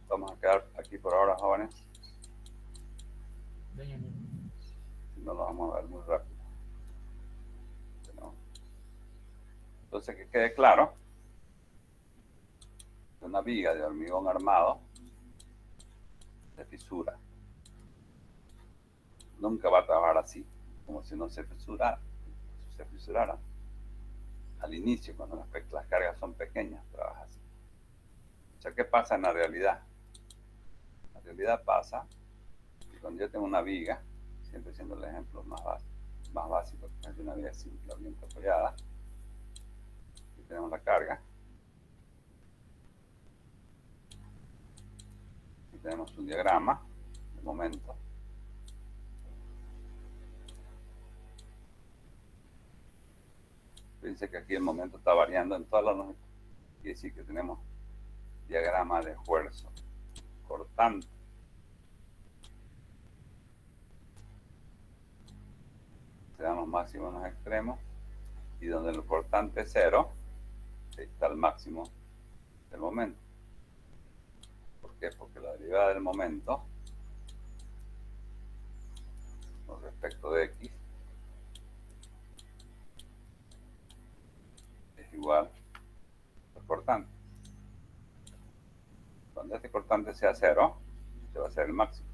Vamos a quedar aquí por ahora, jóvenes. Si no, lo vamos a ver muy rápido. Entonces, que quede claro, una viga de hormigón armado de fisura. Nunca va a trabajar así, como si no se fisurara. Al inicio, cuando las cargas son pequeñas, trabaja así. O sea, ¿qué pasa en la realidad? La realidad pasa que cuando yo tengo una viga, siempre siendo el ejemplo más básico, es una viga simple, oriente apoyada, aquí tenemos la carga, aquí tenemos un diagrama de momento. Fíjense que aquí el momento está variando en todas las lógicas. Quiere decir que tenemos diagrama de esfuerzo cortante. Se dan los máximos en los extremos y donde el cortante es 0, ahí está el máximo del momento. ¿Por qué? Porque la derivada del momento con respecto de x es igual al cortante. Cuando este cortante sea 0, este va a ser el máximo.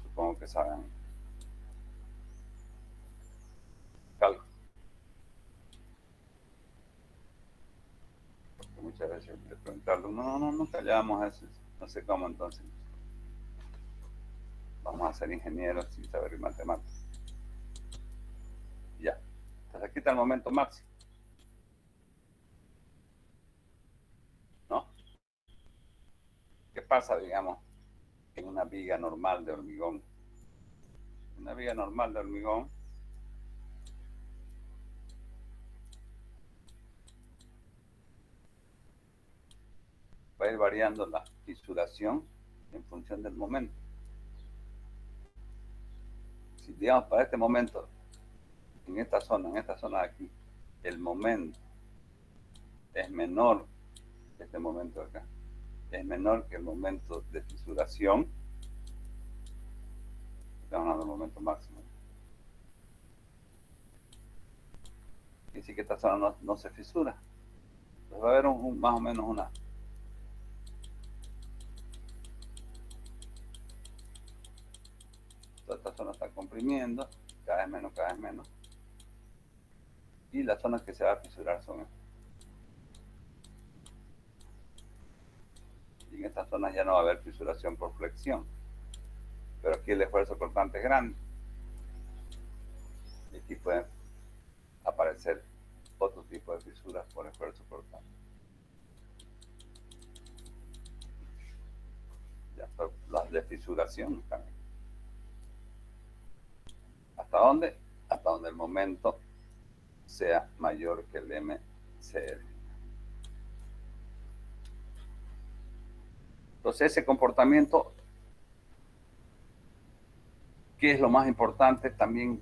Supongo que saben cálculo. Porque muchas veces le preguntan, no, nunca llevamos eso. No sé cómo entonces. Vamos a ser ingenieros sin saber matemáticas. Ya. Entonces aquí está el momento máximo. ¿No? ¿Qué pasa, digamos, en una viga normal de hormigón? Una viga normal de hormigón va a ir variando la fisuración en función del momento. Si, digamos, para este momento, en esta zona de aquí, el momento es menor que este momento de acá, es menor que el momento de fisuración, estamos hablando del momento máximo. Quiere decir que esta zona no se fisura. Entonces va a haber más o menos una toda esta zona está comprimiendo, cada vez menos. Y las zonas que se va a fisurar son estas. Y en estas zonas ya no va a haber fisuración por flexión. Pero aquí el esfuerzo cortante es grande. Y aquí pueden aparecer otro tipo de fisuras por esfuerzo cortante. Ya, pero las de fisuración también. ¿Hasta dónde? Hasta donde el momento sea mayor que el MCR. Entonces ese comportamiento, ¿qué es lo más importante también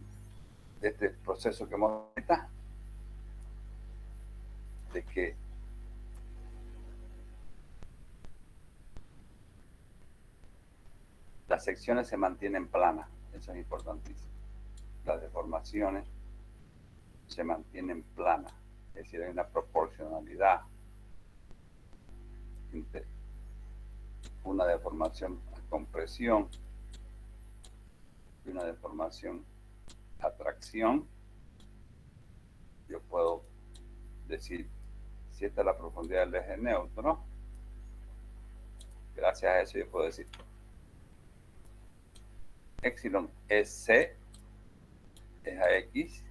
de este proceso que hemos ahorita? De que las secciones se mantienen planas. Eso es importantísimo. Las deformaciones se mantienen planas. Es decir, hay una proporcionalidad entre una deformación a compresión y una deformación a tracción. Yo puedo decir, si esta es la profundidad del eje neutro, gracias a eso yo puedo decir epsilon es C, es a X,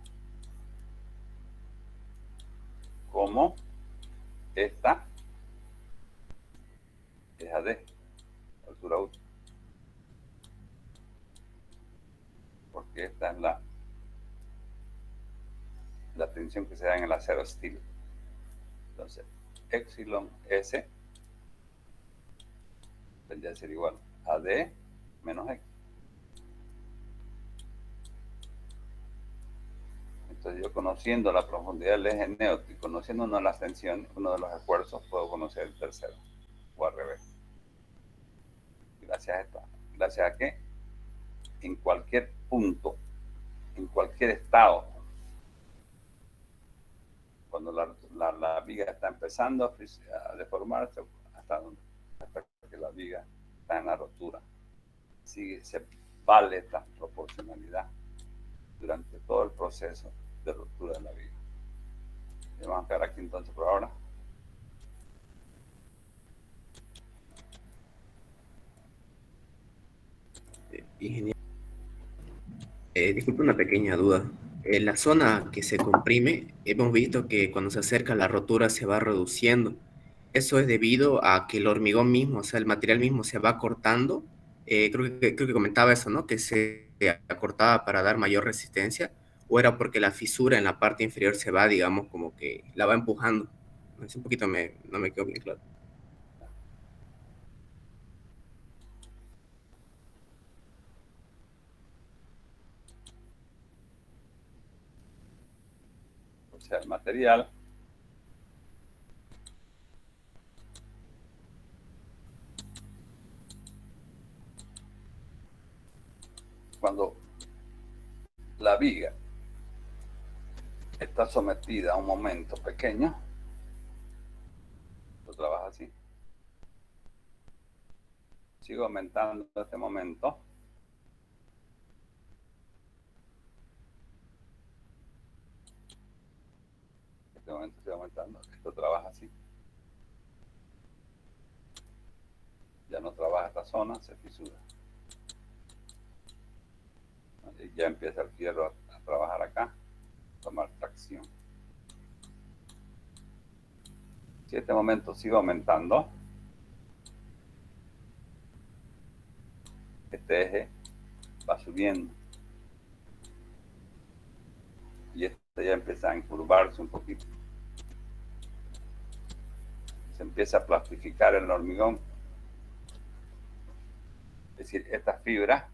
como esta es a D, altura U. Porque esta es la tensión que se da en el acero steel. Entonces, epsilon S tendría que ser igual a D menos X. Entonces yo conociendo la profundidad del eje neutro y conociendo una de las tensiones, uno de los esfuerzos, puedo conocer el tercero, o al revés. Gracias a esto. ¿Gracias a qué? En cualquier punto, en cualquier estado, cuando la viga está empezando a deformarse, hasta que la viga está en la rotura. Sigue, se vale esta proporcionalidad durante todo el proceso de rotura de la viga. Y vamos a quedar aquí entonces por ahora. Ingeniero, disculpe una pequeña duda. En la zona que se comprime, hemos visto que cuando se acerca la rotura se va reduciendo. ¿Eso es debido a que el hormigón mismo, o sea, el material mismo se va cortando? Creo que comentaba eso, ¿no? Que se acortaba para dar mayor resistencia, o era porque la fisura en la parte inferior se va, digamos, como que la va empujando. Es un poquito no me quedó bien claro. O sea, el material cuando la viga está sometida a un momento pequeño, lo trabaja así. Sigo aumentando este momento. Este momento sigue aumentando. Esto trabaja así. Ya no trabaja esta zona, se fisura. Y ya empieza el fierro a trabajar acá, tomar tracción. Si este momento sigue aumentando, este eje va subiendo. Y este ya empieza a encurvarse un poquito. Se empieza a plastificar el hormigón. Es decir, esta fibra,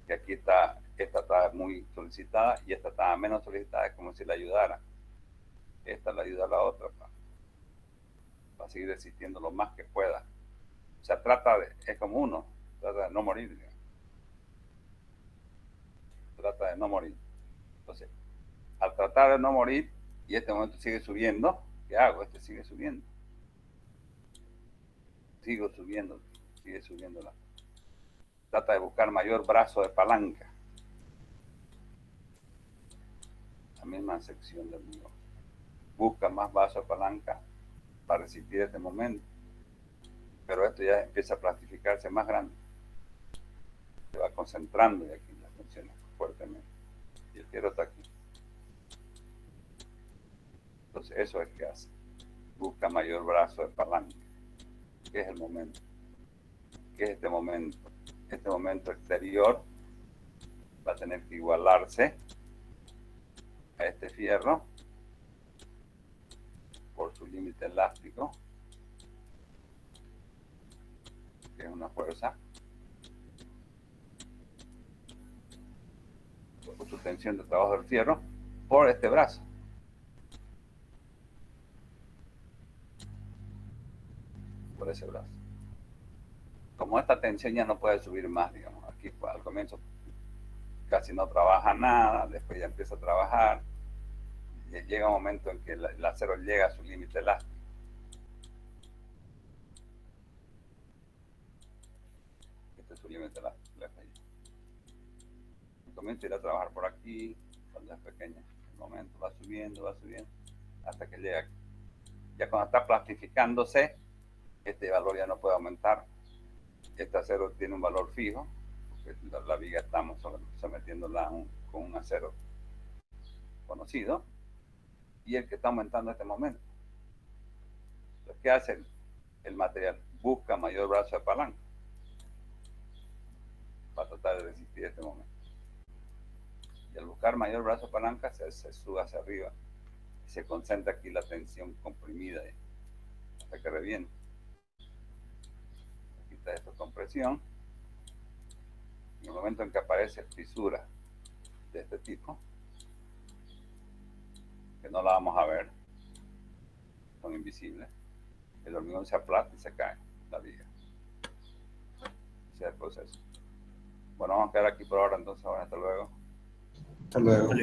que aquí está, esta está muy solicitada y esta está menos solicitada, es como si la ayudara. Esta la ayuda a la otra para seguir existiendo lo más que pueda. O sea, es como uno, trata de no morir. Digamos. Trata de no morir. Entonces, al tratar de no morir, y este momento sigue subiendo, ¿qué hago? Este sigue subiendo. Sigue subiendo. Trata de buscar mayor brazo de palanca. La misma sección del hormigón. Busca más brazo de palanca para resistir este momento. Pero esto ya empieza a plastificarse más grande. Se va concentrando y aquí las tensiones fuertemente. Y el fierro está aquí. Entonces eso es que hace. Busca mayor brazo de palanca. ¿Qué es el momento? ¿Qué es este momento? Este momento exterior va a tener que igualarse a este fierro por su límite elástico, que es una fuerza, por su tensión de trabajo del fierro, por este brazo. Por ese brazo. Como esta tensión ya no puede subir más, digamos, aquí pues, al comienzo casi no trabaja nada, después ya empieza a trabajar, y llega un momento en que el acero llega a su límite elástico. Este es su límite elástico. Comienza a ir a trabajar por aquí, cuando es pequeño, el momento va subiendo, hasta que llega aquí. Ya cuando está plastificándose, este valor ya no puede aumentar. Este acero tiene un valor fijo, porque la viga estamos sometiéndola con un acero conocido, y el que está aumentando en este momento. Entonces, ¿qué hace el material? Busca mayor brazo de palanca para tratar de resistir este momento. Y al buscar mayor brazo de palanca se sube hacia arriba y se concentra aquí la tensión comprimida hasta que reviente. Aquí está esta compresión. En el momento en que aparece fisura de este tipo, que no la vamos a ver, son invisibles, el hormigón se aplasta y se cae la viga. Ese es el proceso. Bueno, vamos a quedar aquí por ahora entonces. Hasta luego. Hasta luego. Vale,